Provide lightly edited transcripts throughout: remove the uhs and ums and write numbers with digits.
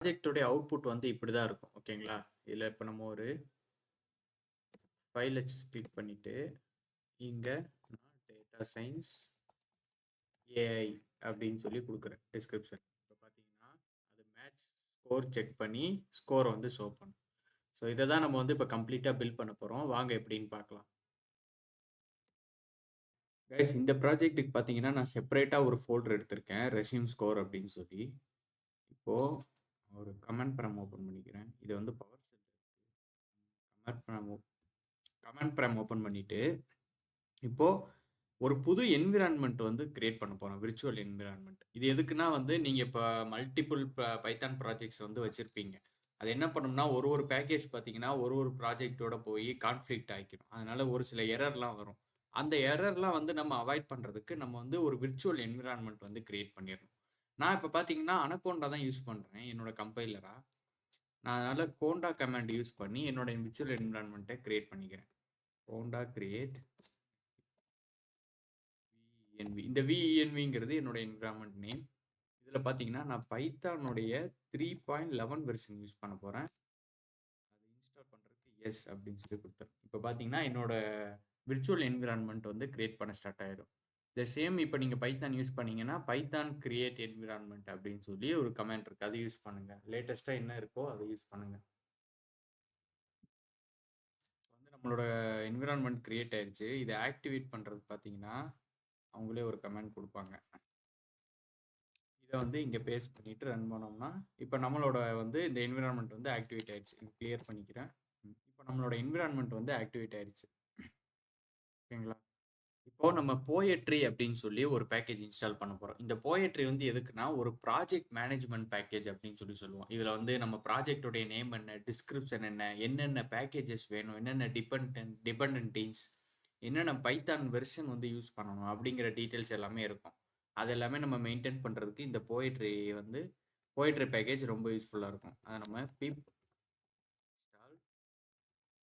ப்ராஜெக்ட்டோடைய output வந்து இப்படி தான் இருக்கும். ஓகேங்களா? இதில இப்ப நம்ம ஒரு ஃபைல கிளிக் பண்ணிட்டு, இங்க நான் டேட்டா சயன்ஸ் ஏஐ அப்படின்னு சொல்லி குடுக்குறேன் டிஸ்கிரிப்ஷன். இப்ப பார்த்தீங்கன்னா, அது மேட்ச் ஸ்கோர் செக் பண்ணி ஸ்கோர வந்து ஷோ பண்ணும். ஸோ இத தான் நம்ம வந்து இப்ப கம்ப்ளீட்டா பில்ட் பண்ண போறோம். வாங்க எப்படின்னு பார்க்கலாம். கைஸ் இந்த ப்ராஜெக்ட்டுக்கு பார்த்தீங்கன்னா, நான் செப்பரேட்டா ஒரு ஃபோல்டர் எடுத்திருக்கேன். ரெஸ்யூம் ஸ்கோர் அப்படின்னு சொல்லி. இப்போ ஒரு கமாண்ட் ப்ராம்ப்ட் ஓப்பன் பண்ணிக்கிறேன். இது வந்து PowerShell. Command prompt command prompt open பண்ணிட்டு, இப்போ ஒரு புது என்விரான்மென்ட் வந்து கிரியேட் பண்ண போறோம். Virtual environment. இது எதுக்குன்னா வந்து நீங்க இப்ப மல்டிபிள் பைத்தான் ப்ராஜெக்ட்ஸ் வந்து வச்சிருப்பீங்க. அது என்ன பண்ணும்னா, ஒரு ஒரு பேக்கேஜ் பார்த்தீங்கன்னா, ஒரு ஒரு ப்ராஜெக்ட்டோட போய் கான்ஃப்ளிக்ட் ஆயிக்கும். அதனால ஒரு சில எரர்லாம் வரும். அந்த எரர்லாம் வந்து நம்ம அவாய்ட் பண்றதுக்கு நம்ம வந்து ஒரு விர்ச்சுவல் என்விரான்மென்ட் வந்து கிரியேட் பண்ணிறணும். நான் இப்ப பார்த்தீங்கன்னா, அனகோண்டா தான் யூஸ் பண்றேன் என்னோட கம்பைலரா. நான் அதனால கோண்டா கமாண்ட் யூஸ் பண்ணி என்னோட விர்ச்சுவல் என்விரான்மென்ட்ட கிரியேட் பண்ணிக்கிறேன். கோண்டா கிரியேட் விஎன்வி. இந்த விஎன்விங்கிறது என்னோட என்விரான்மென்ட் நேம். இதுல பார்த்தீங்கன்னா, நான் பைத்தானுடைய 3.11 வெர்ஷன் யூஸ் பண்ண போறேன். அது இன்ஸ்டால் பண்றதுக்கு எஸ் அப்படின்னு சொல்லி குடுத்துறேன். இப்ப பார்த்தீங்கன்னா, என்னோட விர்ச்சுவல் என்விரான்மென்ட் வந்து கிரியேட் பண்ண ஸ்டார்ட் ஆயிடும். த சேம் இப்ப நீங்க பைத்தான் யூஸ் பண்ணீங்கன்னா, பைத்தான் கிரியேட் என்விரான்மென்ட் அப்படின்னு சொல்லி ஒரு கமாண்ட் இருக்கு. அத யூஸ் பண்ணுங்க. லேட்டஸ்ட்டா என்ன இருக்கோ அத யூஸ் பண்ணுங்க. வந்து நம்மளோட என்விரான்மென்ட் கிரியேட் ஆயிருச்சு. இத ஆக்டிவேட் பண்றது பார்த்தீங்கன்னா, அவங்களே ஒரு கமாண்ட் குடுப்பாங்க. இத வந்து இங்க பேஸ்ட் பண்ணிட்டு ரன் பண்ணோம்னா, இப்ப நம்மளோட வந்து இந்த என்விரான்மென்ட் வந்து ஆக்டிவேட் ஆயிடுச்சு. கிளியர் பண்ணிக்கிறேன். இப்ப நம்மளோட என்விரான்மென்ட் வந்து ஆக்டிவேட் ஆயிடுச்சு. ஓகேங்களா? இப்போ நம்ம போயட்ரி அப்படின்னு சொல்லி ஒரு பேக்கேஜ் இன்ஸ்டால் பண்ண போறோம். இந்த போயட்ரி வந்து எதுக்குன்னா, ஒரு ப்ராஜெக்ட் மேனேஜ்மென்ட் பேக்கேஜ் அப்படின்னு சொல்லி சொல்லுவோம். இதுல வந்து நம்ம ப்ராஜெக்ட்டோட நேம் என்ன, டிஸ்கிரிப்ஷன் என்ன, என்னென்ன பேக்கேஜஸ் வேணும், என்னென்ன டிபெண்டன்டிஸ், என்னென்ன பைத்தான் வெர்ஷன் வந்து யூஸ் பண்ணணும் அப்படிங்கிற டீட்டெயில்ஸ் எல்லாமே இருக்கும். அது எல்லாமே நம்ம மெயின்டெயின் பண்றதுக்கு இந்த போயட்ரி பேக்கேஜ் ரொம்ப யூஸ்ஃபுல்லா இருக்கும். அத நம்ம பிப் இன்ஸ்டால்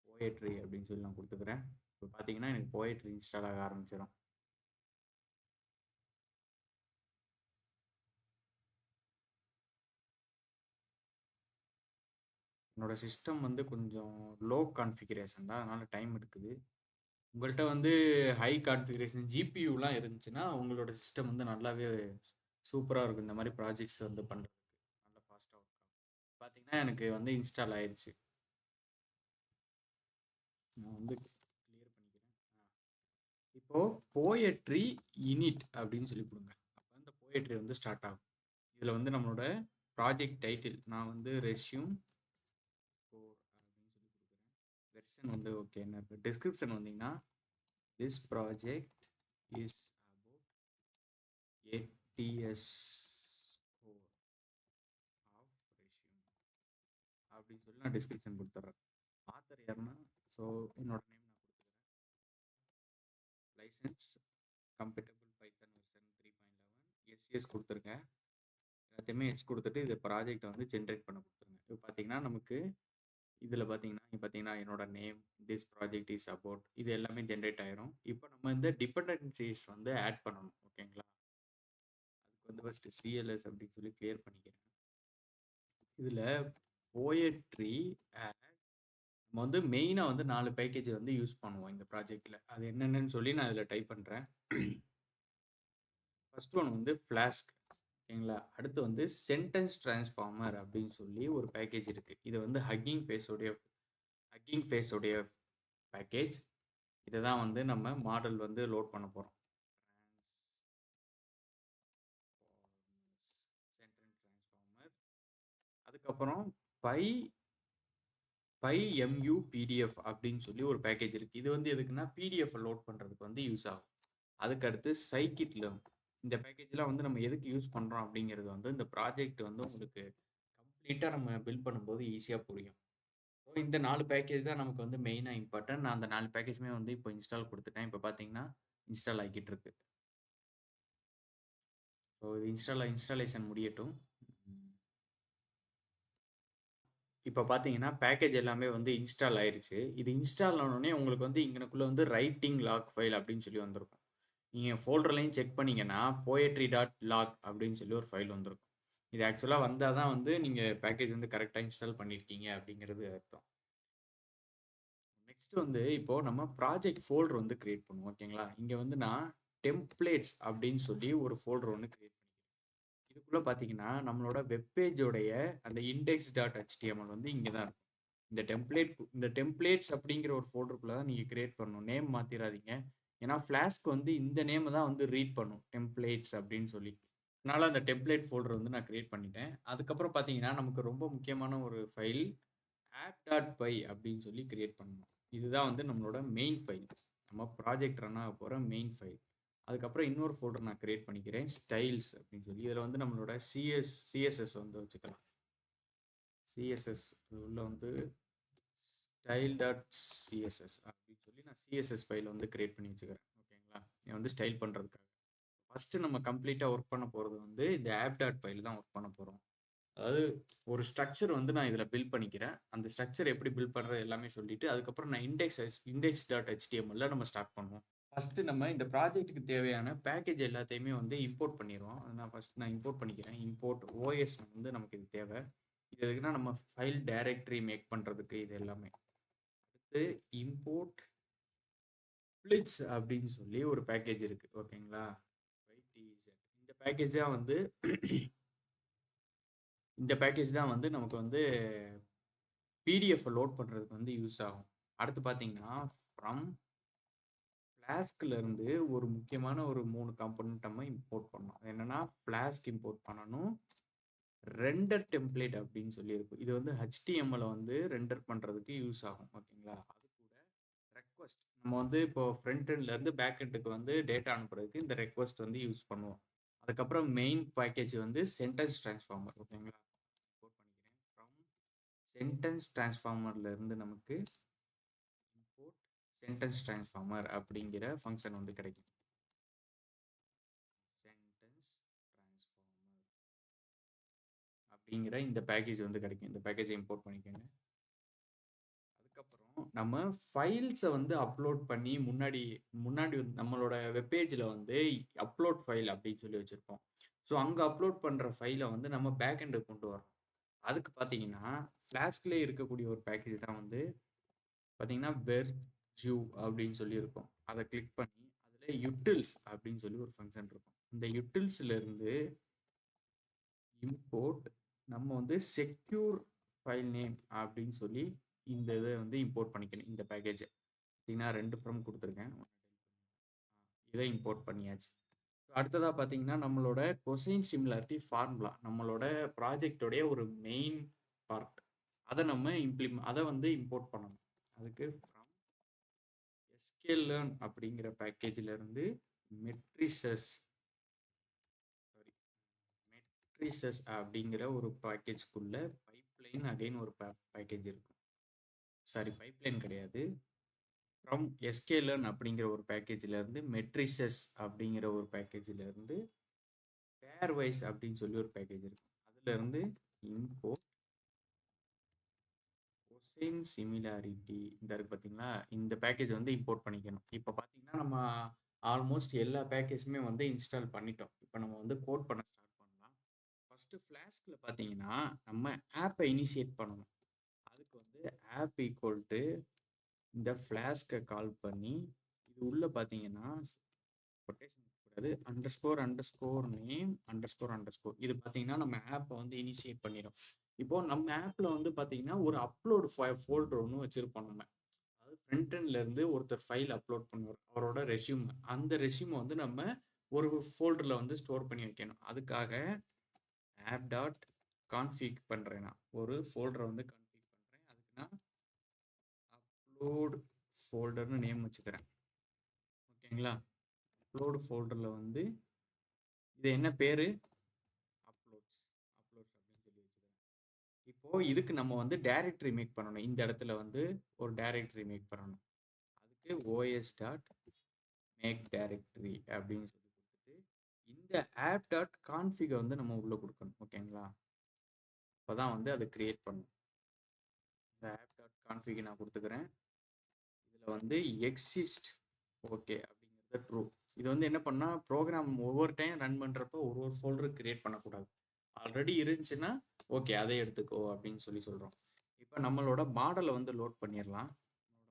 போயட்ரி அப்படின்னு சொல்லி நான் குடுத்துக்கிறேன். இப்ப பார்த்தீங்கன்னா, எனக்கு போயட்ரி இன்ஸ்டால் ஆக ஆரம்பிச்சிரும். என்னோட சிஸ்டம் வந்து கொஞ்சம் லோ கான்ஃபிகரேஷன் தான். அதனால டைம் எடுக்குது. உங்கள்ட்ட வந்து ஹை கான்ஃபிகரேஷன் ஜிபியூலாம் இருந்துச்சுன்னா, உங்களோட சிஸ்டம் வந்து நல்லாவே சூப்பரா இருக்கும். இந்த மாரி ப்ராஜெக்ட்ஸ் வந்து பண்றதுக்கு. நல்லா ஃபாஸ்ட்டா ஒர்க் ஆகும். பார்த்தீங்கன்னா, எனக்கு வந்து இன்ஸ்டால் ஆயிருச்சு. நான் வந்து கிளியர் பண்ணிக்கிறேன். இப்போ போயட்ரி இனிட் அப்படின்னு சொல்லி குடுங்க. அப்ப இந்த போயட்ரி வந்து ஸ்டார்ட் ஆகும். இதுல வந்து நம்மளோட ப்ராஜெக்ட் டைட்டில் நான் வந்து ரெஸ்யூம் 4 அப்படின்னு சொல்லி குடுக்குறேன். வெர்ஷன் வந்து ஓகே என்ன இருக்கு. டிஸ்கிரிப்ஷன் வந்தீங்கன்னா this project is about ATS score of resume அப்படின்னு சொல்லி நான் டிஸ்கிரிப்ஷன் கொடுத்துட்றேன். ஆத்தர் யாருன்னா ஸோ என்னோட நேம் நான் கொடுத்துக்கிறேன். லைசன்ஸ் கம்பேட்டபிள் பைத்தன் வெர்ஷன் 3.11 எஸ்சிஎஸ் கொடுத்துருக்கேன். எல்லாத்தையுமே எச் கொடுத்துட்டு இது ப்ராஜெக்டை வந்து ஜென்ரேட் பண்ண கொடுத்துருங்க. இப்போ பார்த்தீங்கன்னா நமக்கு இதில் பார்த்தீங்கன்னா என்னோட name this project is about இது எல்லாமே ஜென்ரேட் ஆயிரும். இப்போ நம்ம இந்த டிபெண்டன்சிஸ் வந்து ஆட் பண்ணணும். ஓகேங்களா? அதுக்கு வந்து ஃபர்ஸ்ட் சிஎல்எஸ் அப்படின்னு சொல்லி கிளியர் பண்ணிக்கிறேன். இதுல போயட்ரி நம்ம வந்து மெயினா வந்து 4 பேக்கேஜ் வந்து யூஸ் பண்ணுவோம் இந்த ப்ராஜெக்ட்ல. அது என்னென்னன்னு சொல்லி நான் இதுல டைப் பண்றேன். ஃபர்ஸ்ட் ஒன் வந்து ஃப்ளாஸ்க். ஓகேங்களா? அடுத்து வந்து சென்டென்ஸ் டிரான்ஸ்ஃபார்மர் அப்படின்னு சொல்லி ஒரு பேக்கேஜ் இருக்கு. இது வந்து ஹக்கிங் ஃபேஸோடைய பேக்கேஜ். இதை தான் வந்து நம்ம மாடல் வந்து லோட் பண்ண போறோம். Sentence transformer. அதுக்கப்புறம் பை PyMU PDF அப்படின்னு சொல்லி ஒரு பேக்கேஜ் இருக்கு. இது வந்து எதுக்குன்னா PDF லோட் பண்றதுக்கு வந்து யூஸ் ஆகும். அதுக்கு அடுத்து scikit-learn. இந்த பேக்கேஜ்லாம் வந்து நம்ம எதுக்கு யூஸ் பண்றோம் அப்படிங்கிறது வந்து இந்த ப்ராஜெக்ட் வந்து உங்களுக்கு கம்ப்ளீட்டா நம்ம பில்ட் பண்ணும்போது ஈஸியா புரியும். ஸோ இந்த 4 பேக்கேஜ் தான் நமக்கு வந்து மெயினா இம்பார்ட்டன்ட். நான் அந்த 4 பேக்கேஜுமே வந்து இப்போ இன்ஸ்டால் கொடுத்துட்டேன். இப்போ பார்த்தீங்கன்னா இன்ஸ்டால் ஆகிட்டு இருக்கு. ஸோ இது இன்ஸ்டாலேஷன் முடியட்டும். இப்போ பார்த்தீங்கன்னா பேக்கேஜ் எல்லாமே வந்து இன்ஸ்டால் ஆயிருச்சு. இது இன்ஸ்டால் ஆனோடனே உங்களுக்கு வந்து இங்கனக்குள்ள வந்து ரைட்டிங் லாக் ஃபைல் அப்படின்னு சொல்லி வந்திருக்கும். நீங்க ஃபோல்டர்லையும் செக் பண்ணீங்கன்னா போயட்ரி டாட் லாக் அப்படின்னு சொல்லி ஒரு ஃபைல் வந்திருக்கும். இது ஆக்சுவலா வந்தா தான் வந்து நீங்க பேக்கேஜ் வந்து கரெக்ட்டா இன்ஸ்டால் பண்ணியிருக்கீங்க அப்படிங்கிறது அர்த்தம். நெக்ஸ்ட் வந்து இப்போ நம்ம ப்ராஜெக்ட் ஃபோல்டர் வந்து கிரியேட் பண்ணுவோம். ஓகேங்களா? இங்க வந்து நான் டெம்ப்ளேட்ஸ் அப்படின்னு சொல்லி ஒரு ஃபோல்டர் ஒண்ணு கிரியேட் பண்ணிக்கிறேன். இதுக்குள்ள பார்த்தீங்கன்னா, நம்மளோட வெப் பேஜோடைய அந்த index.html வந்து இங்க தான் இருக்கும். இந்த டெம்ப்ளேட்ஸ் அப்படிங்கிற ஒரு ஃபோல்டருக்குள்ள தான் நீங்க கிரியேட் பண்ணணும். நேம் மாத்திராதீங்க. ஏன்னா ஃப்ளாஸ்க் வந்து இந்த நேம தான் வந்து ரீட் பண்ணும். டெம்ப்ளேட்ஸ் அப்படின்னு சொல்லி. அதனால அந்த டெம்ப்ளேட் ஃபோல்டர் வந்து நான் கிரியேட் பண்ணிட்டேன். அதுக்கப்புறம் பார்த்தீங்கன்னா, நமக்கு ரொம்ப முக்கியமான ஒரு ஃபைல் app.py அப்படின்னு சொல்லி கிரியேட் பண்ணணும். இதுதான் வந்து நம்மளோட மெயின் ஃபைல். நம்ம ப்ராஜெக்ட் ரன் ஆக போற மெயின் ஃபைல். அதுக்கப்புறம் இன்னொரு ஃபோல்டர் நான் கிரியேட் பண்ணிக்கிறேன். ஸ்டைல்ஸ் அப்படின்னு சொல்லி. இதில வந்து நம்மளோட சிஎஸ்எஸ் வந்து வச்சுக்கலாம். சிஎஸ்எஸ் உள்ள வந்து style.css அப்படின்னு சொல்லி நான் சிஎஸ்எஸ் ஃபைல் வந்து கிரியேட் பண்ணி வச்சுக்கிறேன். ஓகேங்களா? இதை வந்து ஸ்டைல் பண்ணுறதுக்காக. ஃபர்ஸ்ட் நம்ம கம்ப்ளீட்டாக ஒர்க் பண்ண போகிறது வந்து இந்த app.py தான் ஒர்க் பண்ண போகிறோம். அதாவது ஒரு ஸ்ட்ரக்சர் வந்து நான் இதில் பில்ட் பண்ணிக்கிறேன். அந்த ஸ்ட்ரக்சர் எப்படி பில்ட் பண்ணுறது எல்லாமே சொல்லிட்டு அதுக்கப்புறம் நான் index.html நம்ம ஸ்டார்ட் பண்ணுவோம். ஃபர்ஸ்ட் நம்ம இந்த ப்ராஜெக்ட்டுக்கு தேவையான பேக்கேஜ் எல்லாத்தையுமே வந்து இம்போர்ட் பண்ணிடுவோம். நான் இம்போர்ட் பண்ணிக்கிறேன். இம்போர்ட் OS வந்து நமக்கு இது தேவை. இது எதுக்குன்னா நம்ம ஃபைல் டைரக்டரி மேக் பண்ணுறதுக்கு இது எல்லாமே. அடுத்து இம்போர்ட் ஃபிளிட்ஸ் அப்படின்னு சொல்லி ஒரு பேக்கேஜ் இருக்கு. ஓகேங்களா? இந்த பேக்கேஜ் தான் வந்து இந்த பேக்கேஜ் தான் வந்து நமக்கு வந்து பிடிஎஃப் லோட் பண்ணுறதுக்கு வந்து யூஸ் ஆகும். அடுத்து பார்த்தீங்கன்னா ஃப்ரம் ஃப்ளாஸ்க்ல இருந்து ஒரு முக்கியமான ஒரு 3 காம்போனன்ட் நம்ம இம்போர்ட் பண்ணணும். என்னன்னா ஃப்ளாஸ்க் இம்போர்ட் பண்ணணும். ரெண்டர் டெம்ப்ளேட் அப்படின்னு சொல்லி இருக்கும். இது வந்து HTML வந்து ரெண்டர் பண்றதுக்கு யூஸ் ஆகும். ஓகேங்களா? அது கூட ரெக்வெஸ்ட் நம்ம வந்து இப்போ ஃப்ரண்ட் எண்ட்ல இருந்து பேக் எண்டுக்கு வந்து டேட்டா அனுப்புறதுக்கு இந்த ரெக்வெஸ்ட் வந்து யூஸ் பண்ணுவோம். அதுக்கப்புறம் மெயின் பேக்கேஜ் வந்து சென்டென்ஸ் டிரான்ஸ்ஃபார்மர். ஓகேங்களா? இம்போர்ட் பண்ணிக்கிறேன். ஃப்ரம் சென்டென்ஸ் டிரான்ஸ்ஃபார்மர்ல இருந்து நமக்கு இம்போர்ட் சென்டென்ஸ் டிரான்ஸ்ஃபார்மர் அப்படிங்கிற ஃபங்க்ஷன் வந்து கிடைக்கும். சென்டென்ஸ் டிரான்ஸ்ஃபார்மர் அப்படிங்கிற இந்த பேக்கேஜ் வந்து கிடைக்கும். இந்த பேக்கேஜை இம்போர்ட் பண்ணிக்கோங்க. அதுக்கப்புறம் நம்ம ஃபைல்ஸை வந்து அப்லோட் பண்ணி முன்னாடி முன்னாடி வந்து நம்மளோட வெப்பேஜில் வந்து அப்லோட் ஃபைல் அப்படின்னு சொல்லி வச்சுருப்போம். ஸோ அங்கே அப்லோட் பண்ணுற ஃபைலை வந்து நம்ம பேக் எண்டுக்கு கொண்டு வரோம். அதுக்கு பார்த்தீங்கன்னா ஃப்ளாஸ்க்லேயே இருக்கக்கூடிய ஒரு பேக்கேஜ் தான் வந்து பார்த்தீங்கன்னா வெர்ஜூ அப்படின்னு சொல்லி இருக்கும். அதை கிளிக் பண்ணி அதில் யூட்டில்ஸ் அப்படின்னு சொல்லி ஒரு ஃபங்க்ஷன் இருக்கும். இந்த யூட்டில்ஸ்ல இருந்து இம்போர்ட் நம்ம வந்து செக்யூர் ஃபைல் நேம் அப்படின்னு சொல்லி இந்த இதை வந்து இம்போர்ட் பண்ணிக்கணும். இந்த பேக்கேஜை பார்த்தீங்கன்னா 2 ஃப்ரம் கொடுத்துருக்கேன். இதை இம்போர்ட் பண்ணியாச்சு. அடுத்ததா பார்த்தீங்கன்னா நம்மளோட கொசைன் சிமிலாரிட்டி ஃபார்முலா நம்மளோட ப்ராஜெக்டோடைய ஒரு மெயின் பார்ட். அதை வந்து இம்போர்ட் பண்ணணும். அதுக்கு ஃப்ரம் sklearn அப்படிங்கிற பேக்கேஜ்ல இருந்து மெட்ரிசஸ் மெட்ரிசஸ் அப்படிங்கிற ஒரு பேக்கேஜ்க்குள்ள பைப்லைன் அகைன் ஒரு பேக்கேஜ் இருக்கும். சாரி, பைப்லைன் கிடையாது. ஃப்ரம் sklearn அப்படிங்கிற ஒரு பேக்கேஜ்ல இருந்து மெட்ரிசஸ் அப்படிங்கிற ஒரு பேக்கேஜ்ல இருந்து பேர்வைஸ் அப்படின்னு சொல்லி ஒரு பேக்கேஜ் இருக்கு. அதுல இருந்து இம்போர்ட் கொசைன் சிமிலாரிட்டி இந்த இருக்கு பார்த்தீங்களா, இந்த பேக்கேஜ் வந்து இம்போர்ட் பண்ணிக்கணும். இப்போ பார்த்தீங்கன்னா நம்ம ஆல்மோஸ்ட் எல்லா பேக்கேஜுமே வந்து இன்ஸ்டால் பண்ணிட்டோம். இப்போ நம்ம வந்து கோட் பண்ண ஸ்டார்ட் பண்ணலாம். ஃபர்ஸ்ட் ஃப்ளாஸ்க்ல பார்த்தீங்கன்னா நம்ம ஆப்பை இனிஷியேட் பண்ணணும். அதுக்கு வந்து ஆப் ஈக்குவல் டு இந்த ஃப்ளாஸ்கை கால் பண்ணி இது உள்ள பார்த்தீங்கன்னா கொட்டேஷன் கூடாது அண்டர்ஸ்கோர் நேம் அண்டர்ஸ்கோர் இது பார்த்தீங்கன்னா நம்ம ஆப்பை வந்து இனிஷியேட் பண்ணிடும். இப்போ நம்ம ஆப்ல வந்து பார்த்தீங்கன்னா ஒரு அப்லோட் ஃபோல்டர் ஒன்று வச்சிருப்போம் நம்ம. அதாவது ஃப்ரண்ட் எண்ட்ல இருந்து ஒருத்தர் ஃபைல் அப்லோட் பண்ணுவார் அவரோட ரெஸ்யூம். அந்த ரெஸ்யூமை வந்து நம்ம ஒரு ஃபோல்டர்ல வந்து ஸ்டோர் பண்ணி வைக்கணும். அதுக்காக ஆப் டாட் கான்ஃபிக் பண்றேன். நான் ஒரு ஃபோல்டரை வந்து கான்ஃபிக் பண்றேன். அதுக்கு நான் அப்லோட் ஃபோல்டர்னு நேம் வச்சுக்கிறேன். ஓகேங்களா? அப்லோட் ஃபோல்டர்ல வந்து இது என்ன பேரு? அப்லோட்ஸ் அப்படின்னு சொல்லி வச்சுக்கிறேன். இப்போ இதுக்கு நம்ம வந்து டைரக்டரி மேக் பண்ணணும். இந்த இடத்துல வந்து ஒரு டைரக்டரி மேக் பண்ணணும். அதுக்கு os டாட் மேக் டைரக்டரி அப்படின்னு சொல்லி கொடுத்துட்டு இந்த ஆப் டாட் கான்ஃபிகை வந்து நம்ம உள்ள கொடுக்கணும். ஓகேங்களா? அப்பதான் வந்து அதை கிரியேட் பண்ணும். இந்த ஆப் டாட் கான்ஃபிகை நான் கொடுத்துக்கிறேன். இதுல வந்து எக்ஸிஸ்ட் ஓகே அப்படிங்கிறது ட்ரூ. இது வந்து என்ன பண்ணா ப்ரோக்ராம் ஒவ்வொரு டைம் ரன் பண்றப்போ ஒரு ஃபோல்டர் கிரியேட் பண்ணக்கூடாது. ஆல்ரெடி இருந்துச்சுன்னா ஓகே அதை எடுத்துக்கோ அப்படின்னு சொல்லி சொல்கிறோம். இப்போ நம்மளோட மாடலை வந்து லோட் பண்ணிடலாம்.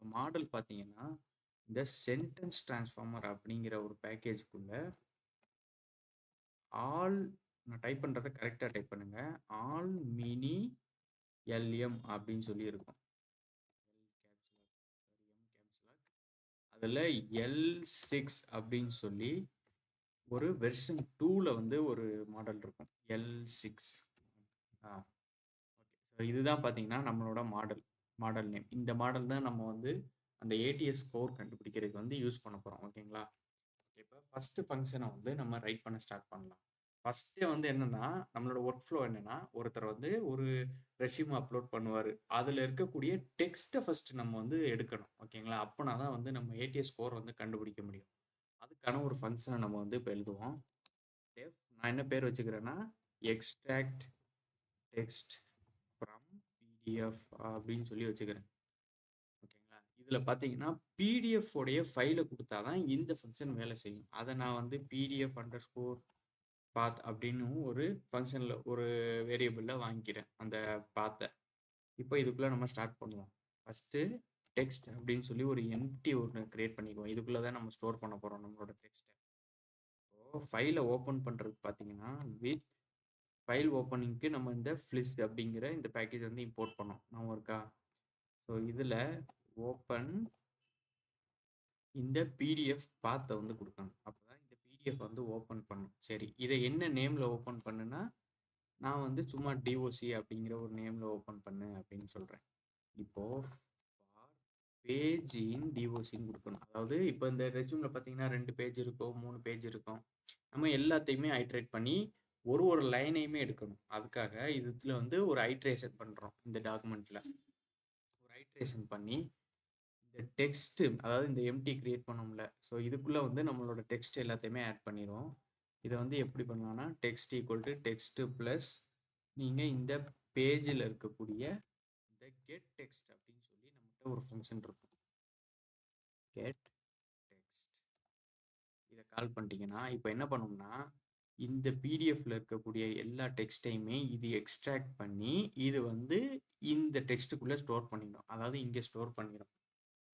மாடல் பார்த்தீங்கன்னா இந்த சென்டென்ஸ் டிரான்ஸ்ஃபார்மர் அப்படிங்கிற ஒரு பேக்கேஜுக்குள்ள ஆல், நான் டைப் பண்ணுறதை கரெக்டாக டைப் பண்ணுங்க, ஆல் மினி எல்எம் அப்படின்னு சொல்லி இருக்கும். அதில் L6 அப்படின்னு சொல்லி ஒரு வெர்ஷன் 2ல வந்து ஒரு மாடல் இருக்கும், L6. ஓகே, ஸோ இதுதான் பார்த்தீங்கன்னா நம்மளோட மாடல் நேம். இந்த மாடல் தான் நம்ம வந்து அந்த ஏடிஎஸ் ஸ்கோர் கண்டுபிடிக்கிறதுக்கு வந்து யூஸ் பண்ண போகிறோம். ஓகேங்களா? இப்போ ஃபர்ஸ்ட் ஃபங்க்ஷனை வந்து நம்ம ரைட் பண்ண ஸ்டார்ட் பண்ணலாம். ஃபர்ஸ்ட்டே வந்து என்னன்னா, நம்மளோட ஒர்க் ஃப்ளோ என்னன்னா, ஒருத்தர் வந்து ஒரு ரெஸ்யூம் அப்லோட் பண்ணுவாரு. அதுல இருக்கக்கூடிய டெக்ஸ்ட்டை ஃபர்ஸ்ட் நம்ம வந்து எடுக்கணும். ஓகேங்களா? அப்பனா தான் வந்து நம்ம ஏடிஎஸ் ஸ்கோர் வந்து கண்டுபிடிக்க முடியும். அதுக்கான ஒரு ஃபங்க்ஷனை நம்ம வந்து இப்போ எழுதுவோம். நான் என்ன பேர் வச்சுக்கிறேன்னா, எக்ஸ்ட்ராக்ட் டெக்ஸ்ட் ஃப்ரம் பிடிஎஃப் அப்படின்னு சொல்லி வச்சுக்கிறேன். ஓகேங்களா? இதுல பார்த்தீங்கன்னா, பிடிஎஃப் உடைய ஃபைலை கொடுத்தா தான் இந்த ஃபங்க்ஷன் வேலை செய்யும். அதை நான் வந்து பிடிஎஃப் அண்டர் ஸ்கோர் பாத் அப்படின்னு ஒரு ஃபங்க்ஷனில் ஒரு வேரியபிளில் வாங்கிக்கிறேன் அந்த பாத்தை. இப்போ இதுக்குள்ளே நம்ம ஸ்டார்ட் பண்ணுவோம். ஃபஸ்ட்டு டெக்ஸ்ட் அப்படின்னு சொல்லி ஒரு எம்டி ஒன்று கிரியேட் பண்ணிக்குவோம். இதுக்குள்ளே தான் நம்ம ஸ்டோர் பண்ண போகிறோம் நம்மளோட டெக்ஸ்ட்டை. ஸோ ஃபைலை ஓப்பன் பண்ணுறது பார்த்தீங்கன்னா, வித் ஃபைல் ஓப்பனிங்க்கு நம்ம இந்த ஃப்ளிஸ் அப்படிங்கிற இந்த பேக்கேஜ் வந்து இம்போர்ட் பண்ணோம். நான் இருக்கா? ஸோ இதில் ஓப்பன் இந்த பிடிஎஃப் பாத்தை வந்து கொடுக்கணும். அப்போ தான் இந்த பிடிஎஃப் வந்து ஓப்பன் பண்ணும். சரி, இதை என்ன நேமில் ஓப்பன் பண்ணுன்னா, நான் வந்து சும்மா டிஓசி அப்படிங்கிற ஒரு நேமில் ஓப்பன் பண்ணு அப்படின்னு சொல்கிறேன். இப்போது ஃபார் பேஜ் இன் டிஓசின்னு கொடுக்கணும். அதாவது இப்போ இந்த ரெஸ்யூமில் பார்த்தீங்கன்னா 2 பேஜ் இருக்கும், 3 பேஜ் இருக்கும். நம்ம எல்லாத்தையுமே ஐட்ரேட் பண்ணி ஒரு லைனையுமே எடுக்கணும். அதுக்காக இதுல வந்து ஒரு ஐட்ரேஷன் பண்ணுறோம். இந்த டாக்குமெண்ட்டில் ஒரு ஐட்ரேஷன் பண்ணி இந்த டெக்ஸ்ட், அதாவது இந்த எம்டி கிரியேட் பண்ணோம்ல, ஸோ இதுக்குள்ளே வந்து நம்மளோட டெக்ஸ்ட் எல்லாத்தையுமே ஆட் பண்ணிடுவோம். இதை வந்து எப்படி பண்ணலாம்னா, text equal to text plus நீங்கள் இந்த பேஜில் இருக்கக்கூடிய இந்த கெட் டெக்ஸ்ட் அப்படின்னு சொல்லி நம்மகிட்ட ஒரு ஃபங்க்ஷன் இருக்கும். கெட் டெக்ஸ்ட் இதை கால் பண்ணிட்டீங்கன்னா இப்போ என்ன பண்ணோம்னா, இந்த பிடிஎஃப்ல இருக்கக்கூடிய எல்லா டெக்ஸ்டையுமே இது எக்ஸ்ட்ராக்ட் பண்ணி இது வந்து இந்த டெக்ஸ்ட்டுக்குள்ளே ஸ்டோர் பண்ணிடும். அதாவது இங்கே ஸ்டோர் பண்ணிடும்.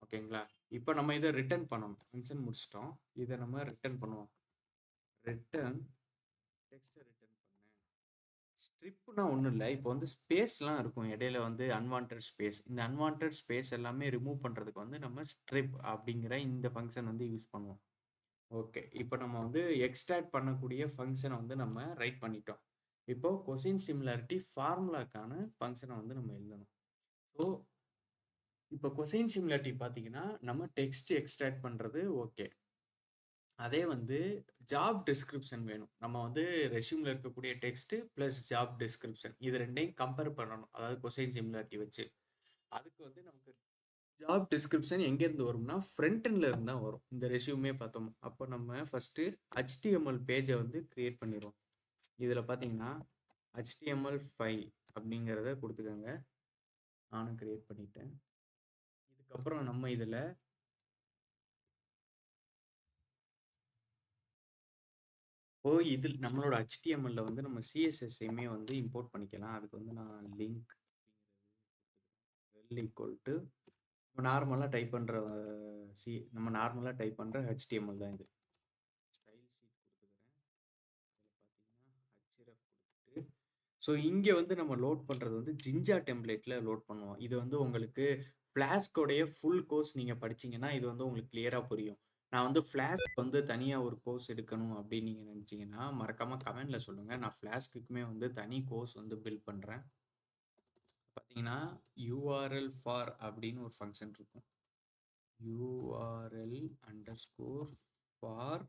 ஓகேங்களா? இப்போ நம்ம இதை ரிட்டர்ன் பண்ணணும். ஃபங்க்ஷன் முடிச்சிட்டோம். இதை நம்ம ரிட்டர்ன் பண்ணுவோம். ரிட்டர்ன் டெக்ஸ்ட்டை ரிட்டர்ன் பண்ணு. ஸ்ட்ரிப்னா ஒன்றும் இல்லை. இப்போ வந்து ஸ்பேஸ்லாம் இருக்கும் இடையில வந்து அன்வான்ட் ஸ்பேஸ். இந்த அன்வான்ட் ஸ்பேஸ் எல்லாமே ரிமூவ் பண்ணுறதுக்கு வந்து நம்ம ஸ்ட்ரிப் அப்படிங்கிற இந்த ஃபங்க்ஷன் வந்து யூஸ் பண்ணுவோம். ஓகே, இப்போ நம்ம வந்து எக்ஸ்ட்ராக்ட் பண்ணக்கூடிய ஃபங்க்ஷனை வந்து நம்ம ரைட் பண்ணிட்டோம். இப்போ கொஸ்டின் சிமிலாரிட்டி ஃபார்முலாக்கான ஃபங்க்ஷனை வந்து நம்ம எழுதணும். ஸோ இப்போ கொஸ்டின் சிமிலாரிட்டி பார்த்தீங்கன்னா, நம்ம டெக்ஸ்ட் எக்ஸ்ட்ராக்ட் பண்ணுறது ஓகே. அதே வந்து ஜாப் டிஸ்கிரிப்ஷன் வேணும். நம்ம வந்து ரெஸ்யூமில் இருக்கக்கூடிய டெக்ஸ்ட் ப்ளஸ் ஜாப் டிஸ்கிரிப்ஷன் இது ரெண்டையும் கம்பேர் பண்ணணும். அதாவது கொஸ்டின் சிமிலாரிட்டி வச்சு. அதுக்கு வந்து நமக்கு ஜாப் டிஸ்கிரிப்ஷன் எங்கேருந்து வரும்னா, ஃப்ரண்ட் எண்ட்ல இருந்து தான் வரும். இந்த ரெஸ்யூமே பார்த்தோம். அப்போ நம்ம ஃபஸ்ட்டு HTML பேஜை வந்து கிரியேட் பண்ணிடுவோம். இதில் பார்த்தீங்கன்னா HTML5 அப்படிங்கிறத கொடுத்துக்கோங்க. நானும் கிரியேட் பண்ணிட்டேன். இதுக்கப்புறம் நம்ம இதில் இதில் நம்மளோட HTML வந்து நம்ம CSSயுமே வந்து இம்போர்ட் பண்ணிக்கலாம். அதுக்கு வந்து நான் லிங்க் ஈக்குவல் டு நார்மலாக டைப் பண்ணுற நம்ம நார்மலாக டைப் பண்ணுற HTML தான் இது. ஸ்டைல் சீட் கொடுத்துக்கிறேன். இதில் பார்த்தீங்கன்னா ஹச்ரஃப் கொடுத்துட்டு, ஸோ இங்கே வந்து நம்ம லோட் பண்ணுறது வந்து ஜிஞ்சா டெம்ப்ளேட்டில் லோட் பண்ணுவோம். இது வந்து உங்களுக்கு ஃப்ளாஸ்கோடைய ஃபுல் கோர்ஸ் நீங்கள் படிச்சீங்கன்னா இது வந்து உங்களுக்கு கிளியராக புரியும். நான் வந்து ஃப்ளாஸ்க் வந்து தனியாக ஒரு கோர்ஸ் எடுக்கணும் அப்படின்னு நீங்கள் நினச்சிங்கன்னா மறக்காமல் கமெண்டில் சொல்லுங்கள். நான் ஃப்ளாஸ்க்குமே வந்து தனி கோர்ஸ் வந்து பில்ட் பண்ணுறேன். பார்த்தீங்கன்னா URL ஃபார் அப்படின்னு ஒரு ஃபங்க்ஷன் இருக்கும். URL அண்டர்ஸ்கோர் ஃபார்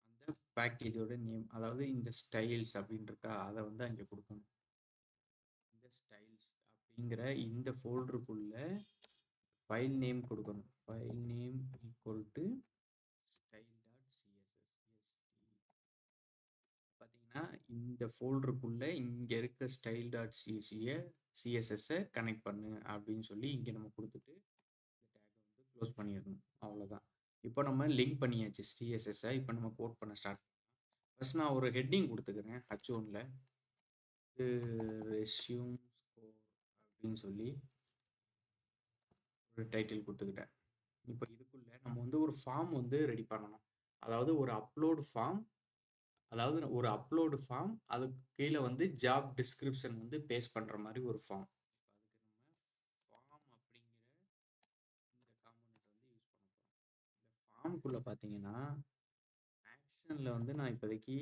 அந்த பேக்கேஜோட நேம், அதாவது இந்த ஸ்டைல்ஸ் அப்படின்னு இருக்கா, அதை வந்து அங்கே கொடுக்கணும். இந்த ஸ்டைல்ஸ் அப்படிங்கிற இந்த ஃபோல்டருக்குள்ள ஃபைல் நேம் கொடுக்கணும். File name equal to style.css. பார்த்தீங்கன்னா இந்த ஃபோல்டருக்குள்ள இங்கே இருக்க style.css கனெக்ட் பண்ணு அப்படின்னு சொல்லி இங்கே நம்ம கொடுத்துட்டு இந்த டேக்கை வந்து க்ளோஸ் பண்ணிடணும். அவ்வளோதான். இப்போ நம்ம லிங்க் பண்ணியாச்சு CSS. இப்போ நம்ம கோட் பண்ண ஸ்டார்ட். ஃபர்ஸ்ட் நான் ஒரு ஹெட்டிங் கொடுத்துக்கிறேன் H1ல. ரெஸ்யூம் ஸ்கோர் அப்படின்னு சொல்லி ஒரு டைட்டில் கொடுத்துக்கிட்டேன். இப்போ இதுக்குள்ள நம்ம வந்து ஒரு ஃபார்ம் வந்து ரெடி பண்ணணும். அதாவது ஒரு அப்லோடு ஃபார்ம் அதுக்கு கீழே வந்து ஜாப் டிஸ்கிரிப்ஷன் வந்து பேஸ்ட் பண்ற மாதிரி ஒரு ஃபார்ம். அதுக்கு நம்ம ஃபார்ம் அப்படிங்கிற இந்த காம்போனன்ட் வந்து யூஸ் பண்ண போறோம். இந்த ஃபார்முக்குள்ள பார்த்தீங்கன்னா ஆக்ஷன்ல வந்து நான் இப்போதைக்கு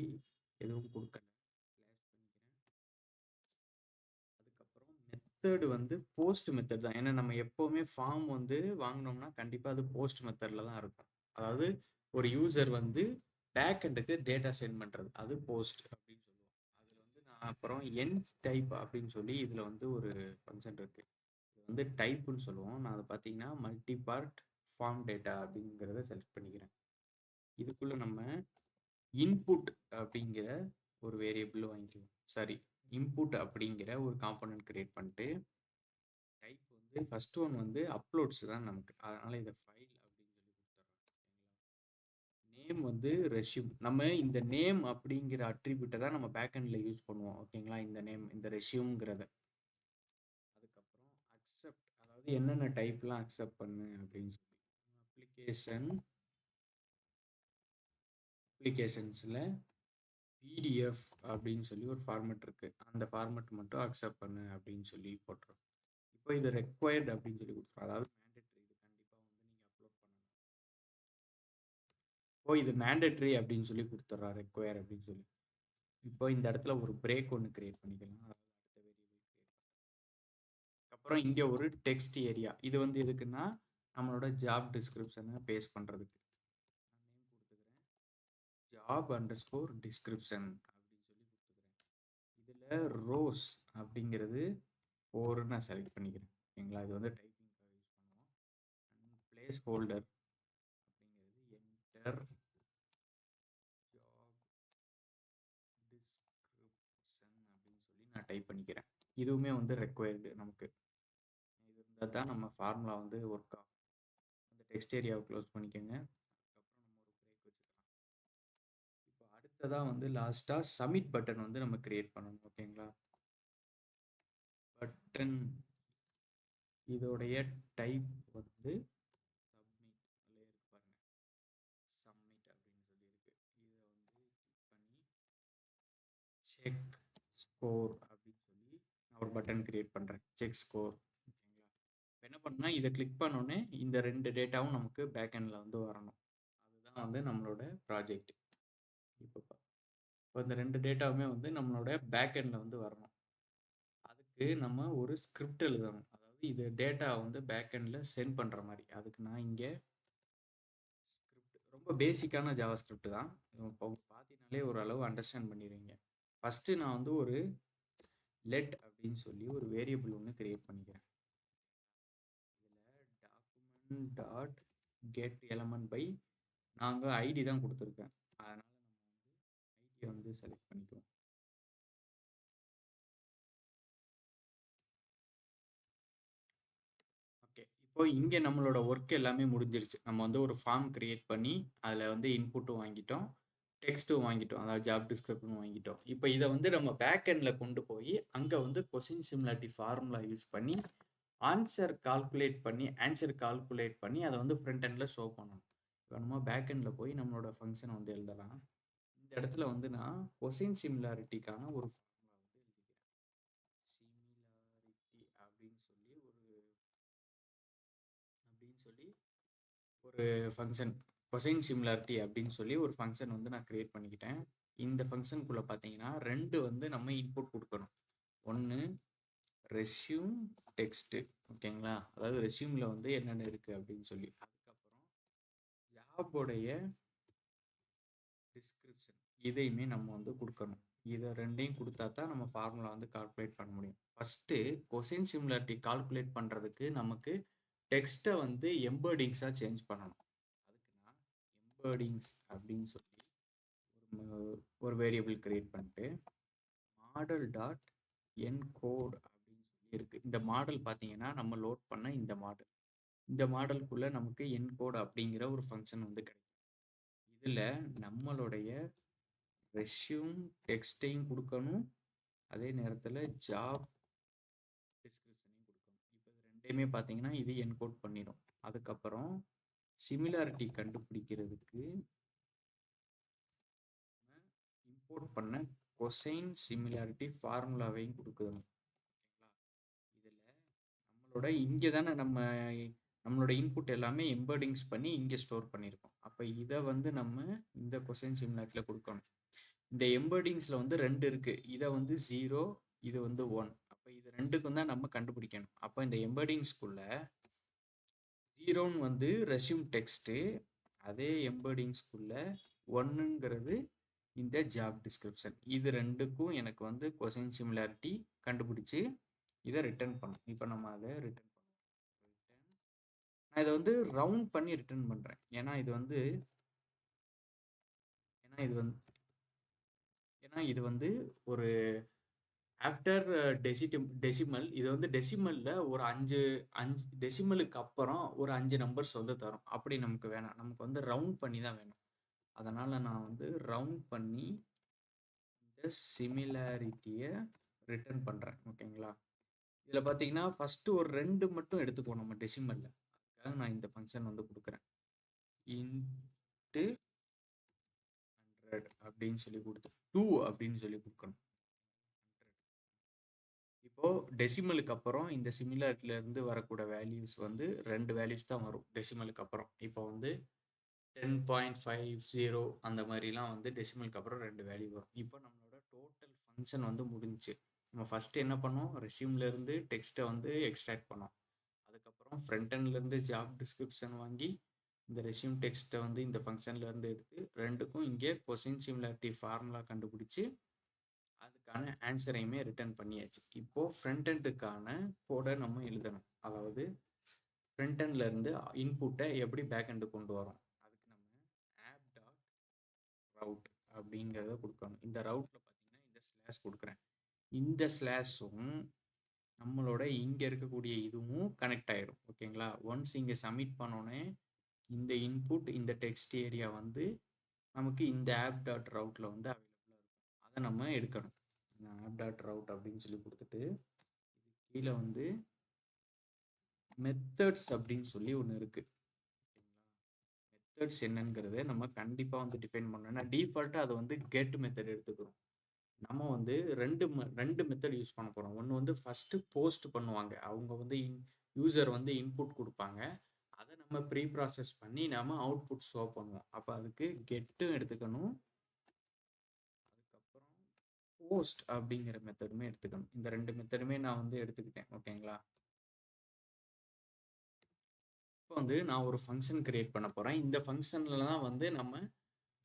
எதுவும் கொடுக்கல. அதுக்கப்புறம் மெத்தட் வந்து போஸ்ட் மெத்தட் தான். ஏன்னா நம்ம எப்பவுமே ஃபார்ம் வந்து வாங்கினோம்னா கண்டிப்பா அது போஸ்ட் மெத்தட்ல தான் இருக்கும். அதாவது ஒரு யூசர் வந்து பேக் எண்டுக்கு டேட்டா சென்ட் பண்றது அது போஸ்ட் அப்படின்னு சொல்லுவோம். அதுல வந்து நான் அப்புறம் என் டைப் அப்படின்னு சொல்லி இதுல வந்து ஒரு ஃபங்க்ஷன் இருக்கு. இது வந்து டைப்னு சொல்லுவோம். நான் அதை பார்த்தீங்கன்னா மல்டி பார்ட் ஃபார்ம் டேட்டா அப்படிங்கிறத செலக்ட் பண்ணிக்கிறேன். இதுக்குள்ள நம்ம இன்புட் அப்படிங்கிற ஒரு வேரியபிள் வாங்கிக்குவோம். சாரி, இன்புட் அப்படிங்கிற ஒரு காம்போனன்ட் கிரியேட் பண்ணிட்டு டைப் வந்து ஃபர்ஸ்ட் ஒன் வந்து அப்லோட்ஸ் தான் நமக்கு. அதனால இதை ஃபைல் அப்படின்னு சொல்லி கொடுத்துட்றோம். நேம் வந்து ரெஸ்யூம். நம்ம இந்த நேம் அப்படிங்கிற அட்ரிபியூட்டை தான் நம்ம பேக்எண்ட்ல யூஸ் பண்ணுவோம். ஓகேங்களா? இந்த நேம் இந்த ரெஸ்யூம்ங்கிறத. அதுக்கப்புறம் அக்செப்ட், அதாவது என்னென்ன டைப்லாம் அக்செப்ட் பண்ணு அப்படின்னு சொல்லி அப்ளிகேஷன்ஸ்ல பிடிஎஃப் அப்படின்னு சொல்லி ஒரு ஃபார்மேட் இருக்கு. அந்த ஃபார்மேட் மட்டும் அக்செப்ட் பண்ணு அப்படின்னு சொல்லி போட்டுரும். இப்போ இது ரெக்வயர்டு அப்படின்னு சொல்லி கொடுத்துரும். அதாவது மேண்டேட்ரி, இது கண்டிப்பாக வந்து நீங்கள் அப்லோட் பண்ணணும். இப்போ இது மேண்டேட்ரி அப்படின்னு சொல்லி கொடுத்துட்றோம், ரெக்வயர் அப்படின்னு சொல்லி. இப்போ இந்த இடத்துல ஒரு பிரேக் ஒன்று கிரியேட் பண்ணிக்கலாம். அதாவது அடுத்த வேரியபிள் கிரியேட் அப்புறம் இங்கே ஒரு டெக்ஸ்ட் ஏரியா. இது வந்து எதுக்குன்னா நம்மளோட ஜாப் டிஸ்கிரிப்ஷனை பேஸ்ட் பண்ணுறதுக்கு. நான் நேம் கொடுத்துக்கிறேன் ஜாப் அண்டர் ஸ்கோர் டிஸ்கிரிப்ஷன் அப்படின்னு சொல்லி கொடுத்துக்கிறேன். இதில் ரோஸ் அப்படிங்கிறது 4 நான் செலக்ட் பண்ணிக்கிறேன். ஓகேங்களா? இது வந்து டைப்பிங்காக யூஸ் பண்ணுவோம். அண்ட் பிளேஸ் ஹோல்டர் அப்படிங்கிறது என்டர் ஜாப் டிஸ்கிரிப்ஷன் அப்படின்னு சொல்லி நான் டைப் பண்ணிக்கிறேன். இதுவுமே வந்து ரெக்வயர்டு நமக்கு. இது இருந்தால் தான் நம்ம ஃபார்முலா வந்து ஒர்க் ஆகும். அந்த டெக்ஸ்ட் ஏரியாவை க்ளோஸ் பண்ணிக்கோங்க. அதுக்கப்புறம் நம்ம ஒரு பிரேக் வச்சுக்கலாம். இப்போ அடுத்ததாக வந்து லாஸ்ட்டாக சப்மிட் பட்டன் வந்து நம்ம கிரியேட் பண்ணணும். ஓகேங்களா? பட்டன் இதோடைய டைப் வந்து சப்மிட் இருக்கு பாருங்க. சப்மிட் அப்படின்னு சொல்லி இருக்கு. இதை வந்து கிளிக் பண்ணி செக் ஸ்கோர் அப்படின்னு சொல்லி நான் ஒரு பட்டன் கிரியேட் பண்ணுறேன். Check score. ஓகேங்களா? இப்போ என்ன பண்ணா இதை கிளிக் பண்ணோன்னே இந்த 2 டேட்டாவும் நமக்கு பேக்எண்டில் வந்து வரணும். அதுதான் வந்து நம்மளோட ப்ராஜெக்ட். இப்போ இந்த 2 டேட்டாவுமே வந்து நம்மளோட பேக்எண்டில் வந்து வரணும். அதுக்கு நம்ம ஒரு ஸ்கிரிப்ட் எழுதணும். அதாவது இது டேட்டா வந்து பேக்எண்டில் சென்ட் பண்ணுற மாதிரி. அதுக்கு நான் இங்கே ஸ்கிரிப்ட் ரொம்ப பேசிக்கான ஜாவா ஸ்கிரிப்ட் தான். இப்போ பார்த்தீங்கனாலே ஓரளவு அண்டர்ஸ்டாண்ட் பண்ணிடுவீங்க. ஃபஸ்ட்டு நான் வந்து ஒரு லெட் அப்படின்னு சொல்லி ஒரு வேரியபிள் ஒன்று கிரியேட் பண்ணிக்கிறேன். இதில் document dot get element by நாங்கள் ஐடி தான் கொடுத்துருக்கேன். அதனால் நம்ம வந்து ஐடியை வந்து செலக்ட் பண்ணிக்குவோம். ஓகே, இப்போ இங்கே நம்மளோட ஒர்க் எல்லாமே முடிஞ்சிருச்சு. நம்ம வந்து ஒரு ஃபார்ம் கிரியேட் பண்ணி அதில் வந்து இன்புட்டும் வாங்கிட்டோம், டெக்ஸ்ட்டும் வாங்கிட்டோம், அதாவது ஜாப் டிஸ்கிரிப்ஷனும் வாங்கிட்டோம். இப்போ இதை வந்து நம்ம பேக் எண்டில் கொண்டு போய் அங்கே வந்து கொஸ்டின் சிமிலாரிட்டி ஃபார்முலா யூஸ் பண்ணி ஆன்சர் கால்குலேட் பண்ணி அதை வந்து ஃப்ரண்ட் எண்டில் ஷோ பண்ணணும். இப்போ நம்ம பேக் எண்டில் போய் நம்மளோட ஃபங்க்ஷனை வந்து எழுதலாம். இந்த இடத்துல வந்து நான் கொஸ்டின் சிமிலாரிட்டிக்கான ஒரு ஃபார்முலா வந்து எழுதிக்கிறேன். சிமிலாரிட்டி ஒரு ஃபங்க்ஷன், கொசைன் சிமிலாரிட்டி அப்படின்னு சொல்லி ஒரு ஃபங்க்ஷன் வந்து நான் கிரியேட் பண்ணிக்கிட்டேன். இந்த ஃபங்க்ஷனுக்குள்ளே பார்த்தீங்கன்னா 2 வந்து நம்ம இன்புட் கொடுக்கணும். ஒன்று ரெஸ்யூம் டெக்ஸ்ட்டு. ஓகேங்களா? அதாவது ரெஸ்யூமில் வந்து என்னென்ன இருக்குது அப்படின்னு சொல்லி. அதுக்கப்புறம் ஜாபோடைய டிஸ்கிரிப்ஷன் இதையுமே நம்ம வந்து கொடுக்கணும். இதை 2யும் கொடுத்தா தான் நம்ம ஃபார்முலா வந்து கால்குலேட் பண்ண முடியும். ஃபஸ்ட்டு கொசைன் சிமிலாரிட்டி கால்குலேட் பண்ணுறதுக்கு நமக்கு டெக்ஸ்ட்டை வந்து எம்பர்டிங்ஸாக சேஞ்ச் பண்ணணும். அதுக்கு நான் எம்பர்டிங்ஸ் அப்படின்னு சொல்லி ஒரு வேரியபிள் கிரியேட் பண்ணிட்டு மாடல் டாட் என்கோட் அப்படின்னு சொல்லி இருக்குது. இந்த மாடல் பார்த்தீங்கன்னா நம்ம லோட் பண்ண இந்த மாடலுக்குள்ளே நமக்கு என்கோட் அப்படிங்கிற ஒரு ஃபங்க்ஷன் வந்து கிடைக்கும். இதில் நம்மளுடைய ரெஸ்யூம் டெக்ஸ்ட்டையும் கொடுக்கணும், அதே நேரத்தில் ஜாப் டிஸ்கிரிப்ஷனையும் கொடுக்கணும். இப்போ இது ரெண்டையுமே பார்த்தீங்கன்னா இது என்கோட் பண்ணிடும். அதுக்கப்புறம் சிமிலாரிட்டி கண்டுபிடிக்கிறதுக்கு இம்போர்ட் பண்ண கொசைன் சிமிலாரிட்டி ஃபார்முலாவையும் கொடுக்கணும். ஓகேங்களா, இதில் நம்மளோட இங்கே தானே நம்மளோட இன்புட் எல்லாமே எம்பர்டிங்ஸ் பண்ணி இங்கே ஸ்டோர் பண்ணியிருக்கோம். அப்போ இதை வந்து நம்ம இந்த கொசைன் சிமிலாரிட்டியில் கொடுக்கணும். இந்த எம்பர்டிங்ஸில் வந்து 2 இருக்குது. இதை வந்து 0, இது வந்து 1. அப்போ இது ரெண்டுக்கும் தான் நம்ம கண்டுபிடிக்கணும். அப்போ இந்த எம்பர்டிங்ஸ்குள்ள 0ன்னு வந்து ரெஸ்யூம் டெக்ஸ்ட்டு, அதே எம்பர்டிங்ஸ்குள்ள 1ங்கிறது இந்த ஜாப் டிஸ்கிரிப்ஷன். இது ரெண்டுக்கும் எனக்கு வந்து கொசைன் சிமிலாரிட்டி கண்டுபிடிச்சி இதை ரிட்டர்ன் பண்ணும். இப்போ நம்ம அதை ரிட்டர்ன் பண்ணுவோம். நான் இதை வந்து ரவுண்ட் பண்ணி ரிட்டர்ன் பண்ணுறேன். ஏன்னா இது வந்து ஒரு ஆஃப்டர் டெசிமல். இது வந்து டெசிமலில் ஒரு 5 டெசிமலுக்கு அப்புறம் ஒரு 5 நம்பர்ஸ் வந்து தரும். அப்படி நமக்கு வேணாம். நமக்கு வந்து ரவுண்ட் பண்ணி தான் வேணும். அதனால் நான் வந்து ரவுண்ட் பண்ணி இந்த சிமிலாரிட்டியை ரிட்டர்ன் பண்ணுறேன். ஓகேங்களா, இதில் பார்த்தீங்கன்னா ஃபஸ்ட்டு ஒரு 2 மட்டும் எடுத்துக்குவோம் நம்ம டெசிமலில். அதுக்காக நான் இந்த ஃபங்க்ஷன் வந்து கொடுக்குறேன். இன்ட்டு 100 அப்படின்னு சொல்லி கொடுத்து 2 அப்படின்னு சொல்லி கொடுக்கணும். இப்போ டெசிமலுக்கு அப்புறம் இந்த சிமிலாரிட்டில இருந்து வரக்கூடிய வேல்யூஸ் வந்து 2 வேல்யூஸ் தான் வரும் டெசிமலுக்கு அப்புறம். இப்போ வந்து 10.50 அந்த மாதிரிலாம் வந்து டெசிமலுக்கு அப்புறம் 2 வேல்யூ வரும். இப்போ நம்மளோட டோட்டல் ஃபங்க்ஷன் வந்து முடிஞ்சுச்சு. நம்ம ஃபர்ஸ்ட் என்ன பண்ணோம், ரெஸ்யூம்ல இருந்து டெக்ஸ்ட்டை வந்து எக்ஸ்ட்ராக்ட் பண்ணோம். அதுக்கப்புறம் ஃப்ரண்ட் எண்ட்ல இருந்து ஜாப் டிஸ்கிரிப்ஷன் வாங்கி இந்த ரெஸ்யூம் டெக்ஸ்ட்டை வந்து இந்த ஃபங்க்ஷன்ல இருந்து எடுத்து ரெண்டுக்கும் இங்கே கொஸ்டின் சிமிலாரிட்டி ஃபார்முலா கண்டுபிடிச்சி அதுக்கான ஆன்சரையுமே ரிட்டர்ன் பண்ணியாச்சு. இப்போ ஃப்ரண்ட் எண்டுக்கான கோடை நம்ம எழுதணும். அதாவது ஃப்ரண்ட் எண்ட்ல இருந்து இன்புட்டை எப்படி பேக் எண்டு கொண்டு வரோம், அதுக்கு நம்ம ஆப் டாட் ரவுட் அப்படிங்கிறத கொடுக்கணும். இந்த ரவுட்ல பார்த்தீங்கன்னா இந்த ஸ்லாஷ் கொடுக்குறேன். இந்த ஸ்லாஷும் நம்மளோட இங்கே இருக்கக்கூடிய இதுவும் கனெக்ட் ஆயிரும். ஓகேங்களா, ஒன்ஸ் இங்கே சப்மிட் பண்ணோன்னே இந்த இன்புட் இந்த டெக்ஸ்ட் ஏரியா வந்து நமக்கு இந்த ஆப் டாட் ரவுட்டில் வந்து அவைலபிளாக இருக்கும். அதை நம்ம எடுக்கணும். ஆப் டாட் ரவுட் அப்படின்னு சொல்லி கொடுத்துட்டு கீழே வந்து மெத்தட்ஸ் அப்படின்னு சொல்லி ஒன்று இருக்குது. ஓகேங்களா, மெத்தட்ஸ் என்னங்கிறத நம்ம கண்டிப்பாக வந்து டிஃபைன் பண்ணணும். டிஃபால்ட்டாக அதை வந்து கெட் மெத்தட் எடுத்துக்கிறோம். நம்ம வந்து ரெண்டு மெத்தட் யூஸ் பண்ண போகிறோம். ஒன்று வந்து ஃபஸ்ட்டு போஸ்ட் பண்ணுவாங்க. அவங்க வந்து யூசர் வந்து இன்புட் கொடுப்பாங்க. அதை நம்ம ப்ரீ ப்ராசஸ் பண்ணி நம்ம அவுட்புட் ஷோ பண்ணுவோம். அப்போ அதுக்கு கெட்டும் எடுத்துக்கணும், அதுக்கப்புறம் போஸ்ட் அப்படிங்கிற மெத்தடுமே எடுத்துக்கணும். இந்த 2 மெத்தடுமே நான் வந்து எடுத்துக்கிட்டேன். ஓகேங்களா, இப்போ வந்து நான் ஒரு ஃபங்க்ஷன் கிரியேட் பண்ண போகிறேன். இந்த ஃபங்க்ஷனில் தான் வந்து நம்ம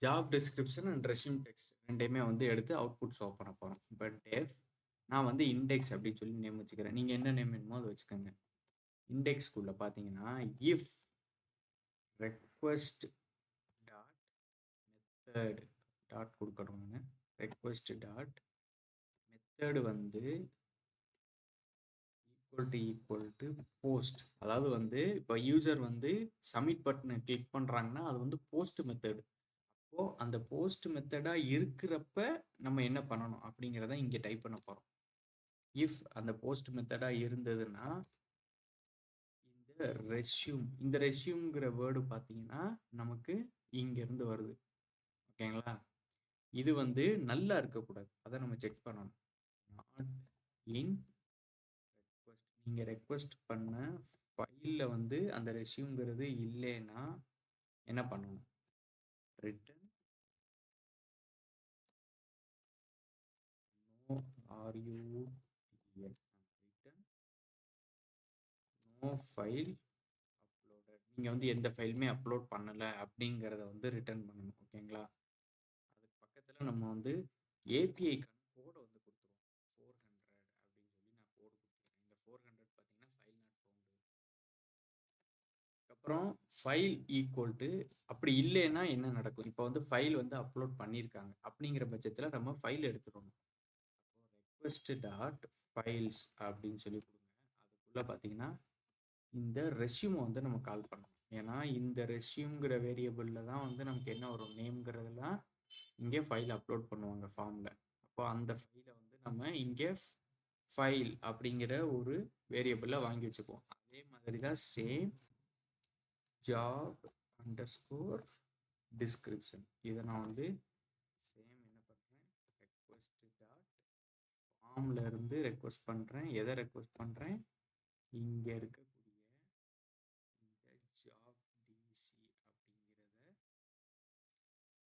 job description and resume text ரெண்டையுமே வந்து எடுத்து அவுட்புட் ஷோ பண்ண போகிறோம். இப்போ டேப் நான் வந்து இண்டெக்ஸ் அப்படின்னு சொல்லி நேம் வச்சுக்கிறேன். நீங்கள் என்ன நேம் வேணுமோ அதை வச்சுக்கோங்க. இண்டெக்ஸ்குள்ளே பார்த்தீங்கன்னா if request dot method dot கொடுக்கணுங்க. ரெக்வஸ்ட் டாட் மெத்தடு வந்து ஈக்குவல் டு போஸ்ட். அதாவது வந்து இப்போ யூசர் வந்து சப்மிட் பட்டனை கிளிக் பண்ணுறாங்கன்னா அது வந்து போஸ்ட் மெத்தடு. அப்போ அந்த போஸ்ட் மெத்தடாக இருக்கிறப்ப நம்ம என்ன பண்ணணும் அப்படிங்கிறத இங்கே டைப் பண்ண போகிறோம். இஃப் அந்த போஸ்ட் மெத்தடாக இருந்ததுன்னா இந்த ரெஸ்யூம்ங்கிற வேர்டு பார்த்தீங்கன்னா நமக்கு இங்கேருந்து வருது. ஓகேங்களா, இது வந்து நல்லா இருக்கக்கூடாது. அதை நம்ம செக் பண்ணணும். Not in request. நீங்கள் ரெக்வஸ்ட் பண்ண ஃபைலில் வந்து அந்த ரெஸ்யூம்ங்கிறது இல்லைன்னா என்ன பண்ணணும், return no RUTN return no file uploaded. நீங்கள் வந்து எந்த ஃபைலுமே அப்லோட் பண்ணலை அப்படிங்கிறத வந்து ரிட்டர்ன் பண்ணணும். ஓகேங்களா, அதுக்கு பக்கத்தில் நம்ம வந்து ஏபிஐக்கான கோடை வந்து கொடுத்துருவோம். 400 அப்படின்னு சொல்லி நான் கோடு கொடுத்துருக்கேன். இந்த 400 பார்த்தீங்கன்னா ஃபைல் நாட் ஃபவுண்டு. அப்புறம் ஃபைல் ஈக்குவல் டு அப்படி இல்லைன்னா என்ன நடக்கும், இப்போ வந்து ஃபைல் வந்து அப்லோட் பண்ணியிருக்காங்க அப்படிங்கிற பட்சத்தில் நம்ம ஃபைல் எடுத்துடணும். அப்போ ரெக்வஸ்ட் டாட் ஃபைல்ஸ் அப்படின்னு சொல்லி கொடுங்க. அதுக்குள்ளே பார்த்தீங்கன்னா இந்த ரெஸ்யூமை வந்து நம்ம கால் பண்ணணும். ஏன்னா இந்த ரெஸ்யூம்ங்கிற வேரியபிளில் தான் வந்து நமக்கு என்ன வரும், நேம்ங்கிறதெல்லாம் இங்கே ஃபைல் அப்லோட் பண்ணுவாங்க ஃபார்மில். அப்போ அந்த ஃபைலை வந்து நம்ம இங்கே ஃபைல் அப்படிங்கிற ஒரு வேரியபிள வாங்கி வச்சுக்குவோம். அதே மாதிரி தான் சேம் ஜாப் அண்டர்ஸ்கோர் டிஸ்கிரிப்ஷன். இதை நான் வந்து சேம் என்ன பண்ணுறேன், ரெக்வஸ்ட் டாட் ஃபார்ம்ல இருந்து ரெக்வஸ்ட் பண்ணுறேன். எதை ரெக்வஸ்ட் பண்ணுறேன், இங்கே இருக்கக்கூடிய இந்த ஜாப் டிசி அப்படிங்கிறத,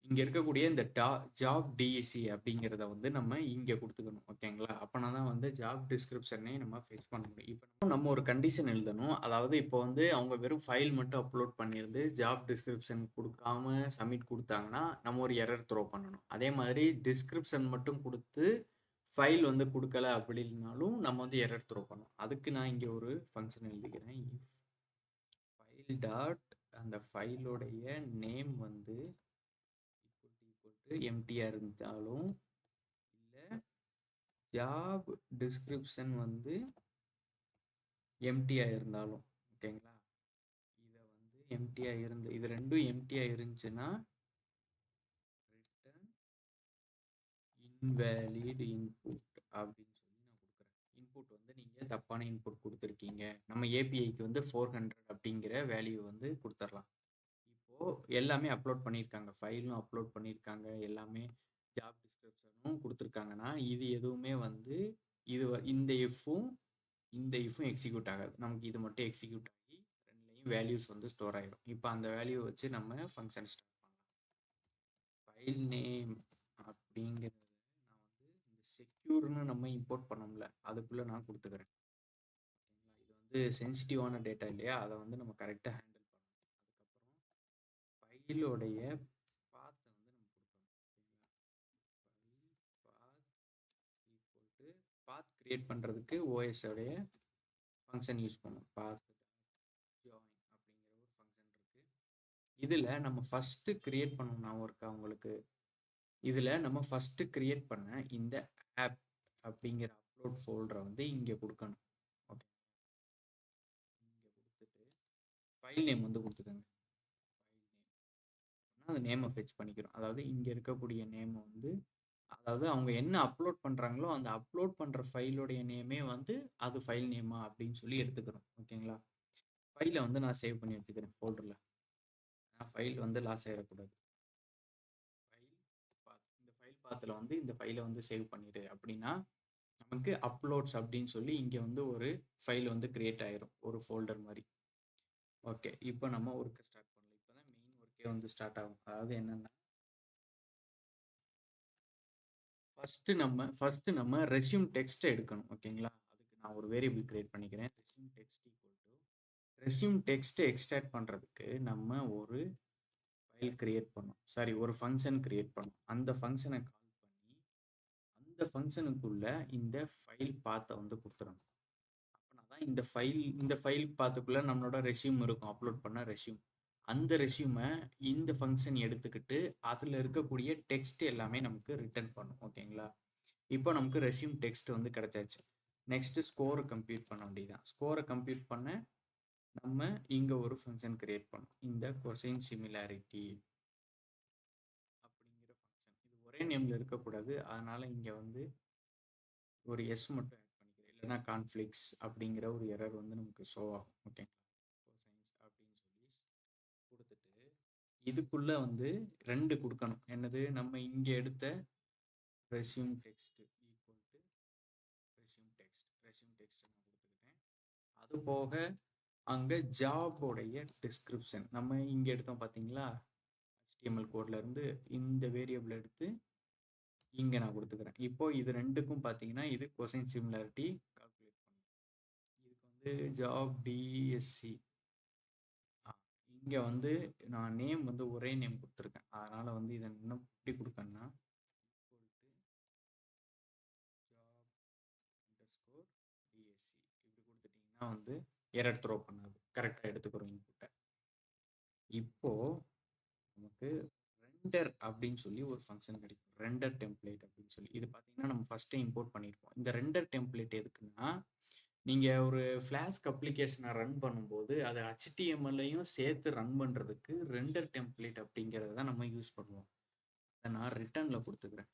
இங்கே இருக்கக்கூடிய இந்த ஜாப் டிசி அப்படிங்கிறத வந்து நம்ம இங்கே கொடுத்துக்கணும். ஓகேங்களா? அப்போனா தான் வந்து ஜாப் டிஸ்கிரிப்ஷனே நம்ம ஃபெச் பண்ண முடியும். இப்போ நம்ம ஒரு கண்டிஷன் எழுதணும். அதாவது இப்போ வந்து அவங்க வெறும் ஃபைல் மட்டும் அப்லோட் பண்ணியிருந்து ஜாப் டிஸ்கிரிப்ஷன் கொடுக்காம சப்மிட் கொடுத்தாங்கன்னா நம்ம ஒரு எரர் த்ரோ பண்ணணும். அதே மாதிரி டிஸ்கிரிப்ஷன் மட்டும் கொடுத்து ஃபைல் வந்து கொடுக்கல அப்படின்னாலும் நம்ம வந்து எரர் த்ரோ பண்ணணும். அதுக்கு நான் இங்கே ஒரு ஃபங்க்ஷன் எழுதிக்கிறேன். ஃபைல் டாட் அந்த ஃபைலோடைய நேம் வந்து எம்டியா இருந்தாலும் இல்லை ஜாப் டிஸ்கிரிப்ஷன் வந்து எம்டியா இருந்தாலும், ஓகேங்களா? இதை வந்து எம்டியா இருந்து இது ரெண்டும் எம்டியா இருந்துச்சுன்னா ரிட்டர்ன் இன்வேலிட் இன்புட் அப்படின்னு சொல்லி நான் கொடுக்குறேன். இன்புட் வந்து நீங்கள் தப்பான இன்புட் கொடுத்துருக்கீங்க. நம்ம ஏபிஐக்கு வந்து 400 அப்படிங்கிற வேல்யூ வந்து கொடுத்துடலாம். இப்போது எல்லாமே அப்லோட் பண்ணியிருக்காங்க, ஃபைலும் அப்லோட் பண்ணியிருக்காங்க, எல்லாமே ஜாப் டிஸ்கிரிப்ஷனும் கொடுத்துருக்காங்கன்னா இது எதுவுமே வந்து இந்த இஃப்பும் எக்ஸிக்யூட் ஆகாது. நமக்கு இது மட்டும் எக்ஸிக்யூட் ஆகி ரெண்டுலேயும் வேல்யூஸ் வந்து ஸ்டோர் ஆகிடும். இப்போ அந்த வேல்யூ வச்சு நம்ம ஃபங்க்ஷன் ஸ்டார்ட் பண்ணலாம். ஃபைல் நேம் அப்படிங்கிறது நான் வந்து இந்த செக்யூர்னு நம்ம இம்போர்ட் பண்ணோம்ல, அதுக்குள்ளே நான் கொடுத்துக்கிறேன். ஓகேங்களா? இது வந்து சென்சிட்டிவான டேட்டா இல்லையா, அதை வந்து நம்ம கரெக்டாக ஹேண்டில் பண்ணணும். அதுக்கப்புறம் ஃபைலோடைய பாத்தை வந்து நம்ம கொடுக்கணும். பாத் கிரியேட் பண்ணுறதுக்கு ஓஎஸ் உடைய ஃபங்க்ஷன் யூஸ் பண்ணும். பாத் ஜாயின் அப்படிங்கிற ஒரு ஃபங்க்ஷன் இருக்கு. இதில் நம்ம ஃபஸ்ட்டு கிரியேட் பண்ணணும். நான் இருக்கா உங்களுக்கு, இதில் நம்ம ஃபஸ்ட்டு கிரியேட் பண்ண இந்த ஆப் அப்படிங்கிற அப்லோட் ஃபோல்டரை வந்து இங்கே கொடுக்கணும். ஓகே, இங்கே கொடுத்துட்டு ஃபைல் நேம் வந்து கொடுத்துக்கோங்க. ஃபைல் நேம் அந்த நேமை ஃபெச் பண்ணிக்கிறோம். அதாவது இங்கே இருக்கக்கூடிய நேமை வந்து, அதாவது அவங்க என்ன அப்லோட் பண்ணுறாங்களோ அந்த அப்லோட் பண்ணுற ஃபைலோடைய நேமே வந்து அது ஃபைல் நேமா அப்படின்னு சொல்லி எடுத்துக்கிறோம். ஓகேங்களா? ஃபைலை வந்து நான் சேவ் பண்ணி வச்சுக்கிறேன் ஃபோல்டரில். ஃபைல் வந்து லாஸ் ஆகிடக்கூடாது. ஃபைல் பாத், இந்த ஃபைல் பாத்தில் வந்து இந்த ஃபைலை வந்து சேவ் பண்ணிடு அப்படின்னா நமக்கு அப்லோட்ஸ் அப்படின்னு சொல்லி இங்கே வந்து ஒரு ஃபைல் வந்து கிரியேட் ஆயிரும், ஒரு ஃபோல்டர் மாதிரி. ஓகே, இப்போ நம்ம ஒர்க்கை ஸ்டார்ட் பண்ணலாம். இப்போ தான் மெயின் ஒர்க்கே வந்து ஸ்டார்ட் ஆகும். அதாவது என்னென்னா, ஃபஸ்ட்டு நம்ம ரெஸ்யூம் டெக்ஸ்ட்டை எடுக்கணும். ஓகேங்களா? அதுக்கு நான் ஒரு வேரியபிள் கிரியேட் பண்ணிக்கிறேன். Resume text equal to resume டெக்ஸ்ட்டை எக்ஸ்ட்ராக்ட் பண்ணுறதுக்கு நம்ம ஒரு ஃபைல் கிரியேட் பண்ணோம், சாரி ஒரு ஃபங்க்ஷன் கிரியேட் பண்ணோம். அந்த ஃபங்க்ஷனை கால் பண்ணி அந்த ஃபங்க்ஷனுக்குள்ள இந்த ஃபைல் பாத்தை வந்து கொடுத்துடணும். அப்படின்னா தான் இந்த ஃபைல் பாத்துக்குள்ள நம்மளோட ரெஸ்யூம் இருக்கும், அப்லோட் பண்ண ரெஸ்யூம். அந்த ரெஸ்யூமை இந்த ஃபங்க்ஷன் எடுத்துக்கிட்டு அதில் இருக்கக்கூடிய டெக்ஸ்ட் எல்லாமே நமக்கு ரிட்டர்ன் பண்ணும். ஓகேங்களா? இப்போ நமக்கு ரெஸ்யூம் டெக்ஸ்ட் வந்து கிடைச்சாச்சு. நெக்ஸ்ட்டு ஸ்கோரை கம்ப்யூட் பண்ண வேண்டியதான். ஸ்கோரை கம்ப்யூட் பண்ண நம்ம இங்கே ஒரு ஃபங்க்ஷன் கிரியேட் பண்ணோம், இந்த கொசைன் சிமிலாரிட்டி அப்படிங்கிற ஃபங்க்ஷன். இது ஒரே நேமில் இருக்கக்கூடாது, அதனால் இங்கே வந்து ஒரு எஸ் மட்டும் ஆட் பண்ணிக்கிறேன், இல்லைனா கான்ஃப்ளிக்ஸ் அப்படிங்கிற ஒரு எரர் வந்து நமக்கு ஷோ ஆகும். ஓகேங்களா? கொசைன்ஸ் அப்படின்னு சொல்லி கொடுத்துட்டு இதுக்குள்ளே வந்து 2 கொடுக்கணும். என்னது, நம்ம இங்கே எடுத்த resume text equal to resume text நான் கொடுத்துக்கிட்டேன். அது போக அங்கே ஜாபோடைய டிஸ்கிரிப்ஷன் நம்ம இங்கே எடுத்தோம் பார்த்தீங்களா, HTML கோட்ல இருந்து இந்த வேரியபிள் எடுத்து இங்கே நான் கொடுத்துக்கிறேன். இப்போ இது ரெண்டுக்கும் பார்த்தீங்கன்னா இது கொசைன் சிமிலாரிட்டி கால்குலேட் பண்ணும். இதுக்கு வந்து ஜாப் டிஎஸ்சி, இங்கே வந்து நான் நேம் வந்து ஒரே நேம் கொடுத்துருக்கேன். அதனால் வந்து இதை இன்னும் எப்படி கொடுக்கணும்னா DSC இப்படி கொடுத்துட்டிங்கன்னா வந்து எரர் த்ரோ பண்ணாது, கரெக்டாக எடுத்துக்கிறோம் இன்புட்டை. இப்போ நமக்கு ரெண்டர் அப்படின்னு சொல்லி ஒரு ஃபங்க்ஷன் கிடைக்கும், ரெண்டர் டெம்ப்ளேட் அப்படின்னு சொல்லி. இது பார்த்தீங்கன்னா நம்ம ஃபஸ்ட்டே இம்போர்ட் பண்ணியிருப்போம். இந்த ரெண்டர் டெம்ப்ளேட் எதுக்குன்னா, நீங்கள் ஒரு ஃப்ளாஸ்க் அப்ளிகேஷனை ரன் பண்ணும்போது அதை HTML-லையும் சேர்த்து ரன் பண்ணுறதுக்கு ரெண்டர் டெம்ப்ளேட் அப்படிங்கிறத தான் நம்ம யூஸ் பண்ணுவோம். அதை நான் ரிட்டர்னில் கொடுத்துக்கிறேன்.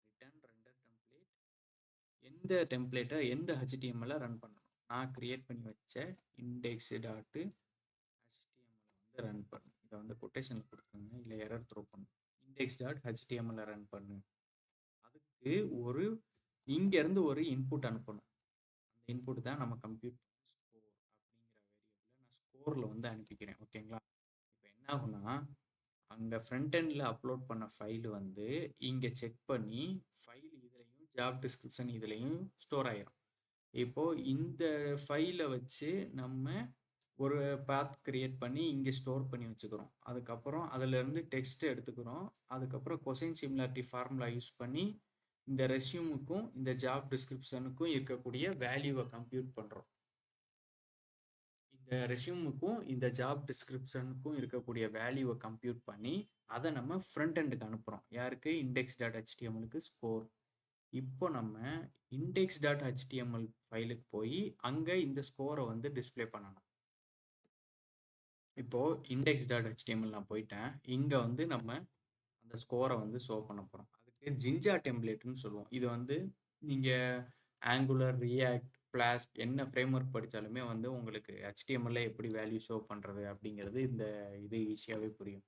ரிட்டர்ன் ரெண்டர் டெம்ப்ளேட் எந்த டெம்ப்ளேட்டை எந்த HTML ரன் பண்ணணும். நான் கிரியேட் பண்ணி வச்ச index.html வந்து ரன் பண்ணு. இதை வந்து கொட்டேஷனில் கொடுத்துருங்க, இல்லை எரர் த்ரோ பண்ணும். index.html ரன் பண்ணு. அதுக்கு ஒரு இங்கேருந்து ஒரு இன்புட் அனுப்பணும். அந்த இன்புட் தான் நம்ம கம்ப்யூட் ஸ்கோர் அப்படிங்கிற வேரியபிளில் நான் ஸ்கோரில் வந்து அனுப்பிக்கிறேன். ஓகேங்களா? இப்போ என்ன ஆகும்னா, அங்கே ஃப்ரண்ட் எண்டில் அப்லோட் பண்ண ஃபைல் வந்து இங்கே செக் பண்ணி ஃபைல் இதுலையும் ஜாப் டிஸ்கிரிப்ஷன் இதுலையும் ஸ்டோர் ஆயிரும். இப்போ இந்த ஃபைலை வச்சு நம்ம ஒரு பாத் கிரியேட் பண்ணி இங்கே ஸ்டோர் பண்ணி வச்சுக்கிறோம். அதுக்கப்புறம் அதிலிருந்து டெக்ஸ்ட் எடுத்துக்கிறோம். அதுக்கப்புறம் கொசைன் சிமிலாரிட்டி ஃபார்முலா யூஸ் பண்ணி இந்த ரெஸ்யூமுக்கும் இந்த ஜாப் டிஸ்கிரிப்ஷனுக்கும் இருக்கக்கூடிய வேல்யூவை கம்ப்யூட் பண்ணுறோம். இந்த ரெஸ்யூமுக்கும் இந்த ஜாப் டிஸ்கிரிப்ஷனுக்கும் இருக்கக்கூடிய வேல்யூவை கம்ப்யூட் பண்ணி அதை நம்ம ஃப்ரண்ட் எண்டுக்கு அனுப்புகிறோம். யாருக்கு? index.htmlக்கு ஸ்கோர். இப்போ நம்ம index.html ஃபைலுக்கு போய் அங்கே இந்த ஸ்கோரை வந்து டிஸ்பிளே பண்ணணும். இப்போ index.html நான் போயிட்டேன். இங்கே வந்து நம்ம அந்த ஸ்கோரை வந்து ஷோ பண்ண போகிறோம். அதுக்கு ஜிஞ்சா டெம்ப்ளேட்னு சொல்லுவோம். இது வந்து நீங்கள் ஆங்குலர், ரியாக்ட், ஃப்ளாஸ்க் என்ன ஃப்ரேம் ஒர்க் படித்தாலுமே வந்து உங்களுக்கு HTML எப்படி வேல்யூ ஷோ பண்ணுறது அப்படிங்கிறது இது ஈஸியாகவே புரியும்.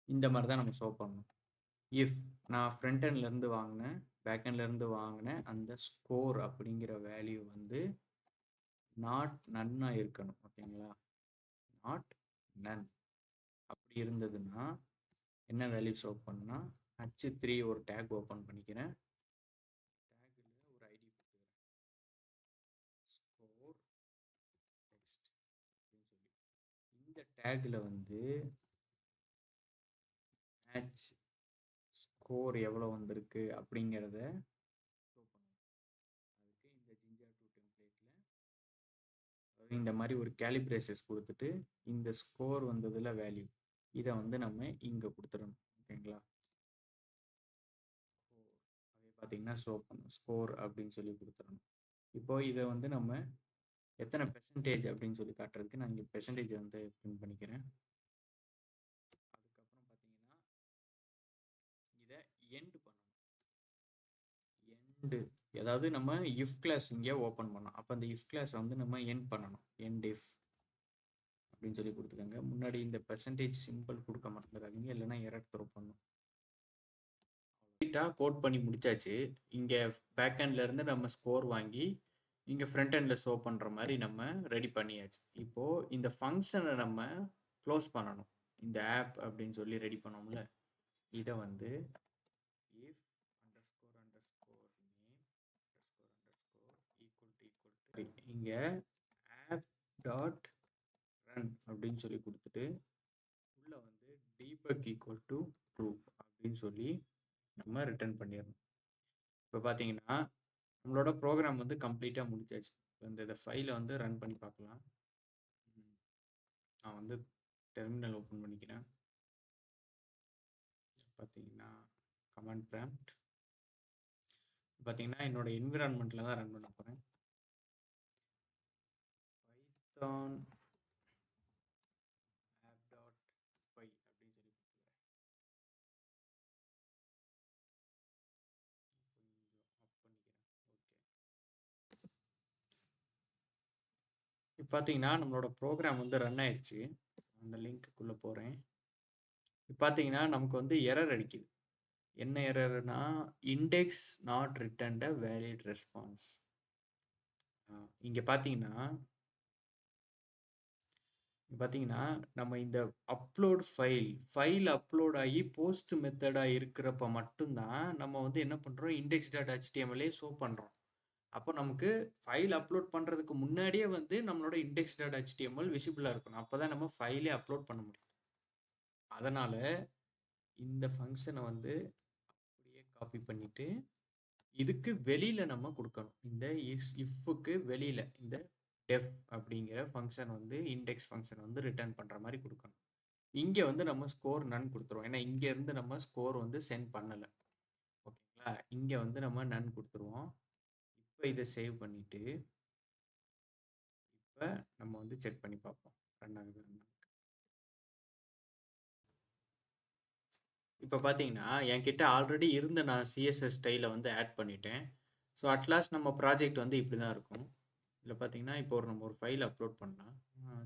இந்த மாதிரி தான் நம்ம ஷோ பண்ணணும். இஃப் நான் ஃப்ரண்ட் எண்ட்லேருந்து வாங்கினேன், பேக் எண்ட்லேருந்து வாங்கினேன், அந்த ஸ்கோர் அப்படிங்கிற வேல்யூ வந்து நாட் நன்னாக இருக்கணும். ஓகேங்களா? நாட் நன் அப்படி இருந்ததுன்னா என்ன வேல்யூ ஷோ பண்ணா h3 ஒரு டேக் ஓப்பன் பண்ணிக்கிறேன். டேக்ல ஒரு ஐடி கொடுத்துக்கிறேன், ஸ்கோர் டெக்ஸ்ட் அப்படின்னு சொல்லி. இந்த டேக்ல வந்து மேட்ச் ஸ்கோர் எவ்வளோ வந்திருக்கு அப்படிங்கிறத ஷோ பண்ணுவோம். அதுக்கு இந்த ஜிஞ்சா 2 டெம்ப்ளேட்ல இந்த மாதிரி ஒரு கேலிப்ரேஷஸ் கொடுத்துட்டு இந்த ஸ்கோர் வந்ததுல வேல்யூ இதை வந்து நம்ம இங்கே கொடுத்துடணும். ஓகேங்களா? அதே பார்த்தீங்கன்னா ஷோ பண்ணும் ஸ்கோர் அப்படின்னு சொல்லி கொடுத்துடணும். இப்போ இதை வந்து நம்ம எத்தனை பெர்சன்டேஜ் அப்படின்னு சொல்லி காட்டுறதுக்கு நான் இங்கே பெர்சன்டேஜ் வந்து பிரிண்ட் பண்ணிக்கிறேன். அதுக்கப்புறம் பார்த்தீங்கன்னா இதை எண்ட் பண்ணணும். எண்டு அதாவது நம்ம இஃப் கிளாஸ் இங்கே ஓப்பன் பண்ணோம். அப்போ அந்த இஃப் கிளாஸை வந்து நம்ம எண்ட் பண்ணணும். எண்ட் இஃப் அப்படின்னு சொல்லி கொடுத்துக்கோங்க. முன்னாடி இந்த பெர்சன்டேஜ் சிம்பிள் கொடுக்க மாட்டேங்கிறாதீங்க, இல்லைன்னா எரர் த்ரோ பண்ணும். கோட் பண்ணி முடிச்சாச்சு. இங்கே பேக் எண்ட்ல இருந்து நம்ம ஸ்கோர் வாங்கி இங்கே ஃப்ரண்ட் எண்டில் ஷோ பண்ணுற மாதிரி நம்ம ரெடி பண்ணியாச்சு. இப்போது இந்த ஃபங்க்ஷனை நம்ம க்ளோஸ் பண்ணணும். இந்த ஆப் அப்படின்னு சொல்லி ரெடி பண்ணோம்ல, இதை வந்து if underscore underscore name underscore underscore equal to இங்கே ஆப் டாட் ரன் அப்படின்னு சொல்லி கொடுத்துட்டு உள்ள வந்து debug ஈக்குவல் டு ட்ரூ அப்படின்னு சொல்லி நம்ம ரிட்டர்ன் பண்ணிடணும். இப்போ பார்த்தீங்கன்னா நம்மளோட ப்ரோக்ராம் வந்து கம்ப்ளீட்டாக முடிச்சாச்சு. இந்த ஃபைலை வந்து ரன் பண்ணி பார்க்கலாம். நான் வந்து டெர்மினல் ஓப்பன் பண்ணிக்கிறேன். பார்த்தீங்கன்னா கமாண்ட் ப்ராம்ப்ட் பார்த்தீங்கன்னா என்னோட என்விரான்மெண்ட்டில் தான் ரன் பண்ண போகிறேன். பைத்தான் ஆப் டாட் பை அப்படின்னு சொல்லி கொடுத்துக்கிறேன். கொஞ்சம் ஆஃப் பண்ணிக்கிறேன். ஓகே, இப்போ பார்த்தீங்கன்னா நம்மளோட ப்ரோக்ராம் வந்து ரன் ஆயிடுச்சு. அந்த லிங்க்குள்ளே போகிறேன். இப்போ பார்த்தீங்கன்னா நமக்கு வந்து எரர் அடிக்குது. என்ன எரர்னா index not returned a valid response. இங்கே பார்த்தீங்கன்னா நம்ம இந்த அப்லோட் ஃபைல் அப்லோட் ஆகி போஸ்ட் மெத்தடாக இருக்கிறப்ப மட்டும்தான் நம்ம வந்து என்ன பண்ணுறோம், index.html ஷோ பண்ணுறோம். அப்போ நமக்கு ஃபைல் அப்லோட் பண்ணுறதுக்கு முன்னாடியே வந்து நம்மளோட index.html விசிபிளாக இருக்கணும். அப்போ தான் நம்ம ஃபைலே அப்லோட் பண்ண முடியும். அதனால் இந்த ஃபங்க்ஷனை வந்து அப்படியே காப்பி பண்ணிவிட்டு இதுக்கு வெளியில் நம்ம கொடுக்கணும். இந்த இஃப்க்கு வெளியில் இந்த டெஃப் அப்படிங்கிற ஃபங்க்ஷன் வந்து இண்டெக்ஸ் ஃபங்க்ஷன் வந்து ரிட்டர்ன் பண்ணுற மாதிரி கொடுக்கணும். இங்கே வந்து நம்ம ஸ்கோர் நன் கொடுத்துருவோம். ஏன்னா இங்கேருந்து நம்ம ஸ்கோர் வந்து சென்ட் பண்ணலை. ஓகேங்களா? இங்கே வந்து நம்ம நன் கொடுத்துருவோம். இப்போ இதை சேவ் பண்ணிவிட்டு இப்போ நம்ம வந்து செக் பண்ணி பார்ப்போம் ரன் ஆகுது. இப்போ பார்த்தீங்கன்னா என்கிட்ட ஆல்ரெடி இருந்த நான் சிஎஸ்எஸ் ஸ்டைலை வந்து ஆட் பண்ணிட்டேன். ஸோ அட்லாஸ்ட் நம்ம ப்ராஜெக்ட் வந்து இப்படி தான் இருக்கும். இதில் பார்த்தீங்கன்னா இப்போ நம்ம ஒரு ஃபைல் அப்லோட் பண்ணலாம்.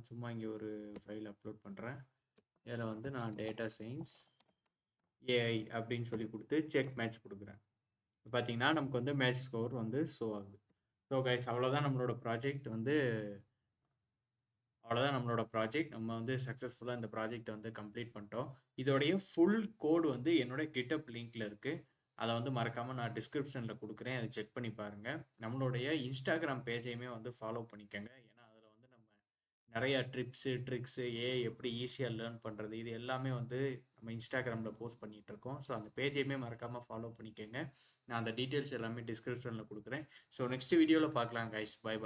சும்மா இங்கே ஒரு ஃபைல் அப்லோட் பண்ணுறேன். இதில் வந்து நான் டேட்டா சயின்ஸ் ஏஐ அப்படின்னு சொல்லி கொடுத்து செக் மேட்ச் கொடுக்குறேன். பார்த்தீங்கன்னா நமக்கு வந்து மேட்ச் ஸ்கோர் வந்து ஷோ ஆகுது. ஸோ கைஸ் அவ்வளோதான் நம்மளோட ப்ராஜெக்ட் வந்து நம்ம வந்து சக்ஸஸ்ஃபுல்லாக இந்த ப்ராஜெக்ட் வந்து கம்ப்ளீட் பண்ணிட்டோம். இதோடைய ஃபுல் கோடு வந்து என்னோட GitHub லிங்க்ல இருக்குது. அதை வந்து மறக்காமல் நான் டிஸ்கிரிப்ஷனில் கொடுக்குறேன். அதை செக் பண்ணி பாருங்கள். நம்மளுடைய இன்ஸ்டாகிராம் பேஜையுமே வந்து ஃபாலோ பண்ணிக்கோங்க. ஏன்னா அதில் வந்து நம்ம நிறைய ட்ரிக்ஸு எப்படி ஈஸியாக லேர்ன் பண்ணுறது இது எல்லாமே வந்து நம்ம இன்ஸ்டாகிராமில் போஸ்ட் பண்ணிகிட்டு இருக்கோம். ஸோ அந்த பேஜையுமே மறக்காமல் ஃபாலோ பண்ணிக்கோங்க. நான் அந்த டீட்டெயில்ஸ் எல்லாமே டிஸ்கிரிப்ஷனில் கொடுக்குறேன். ஸோ நெக்ஸ்ட் வீடியோவில் பார்க்கலாம் கைஸ். By by.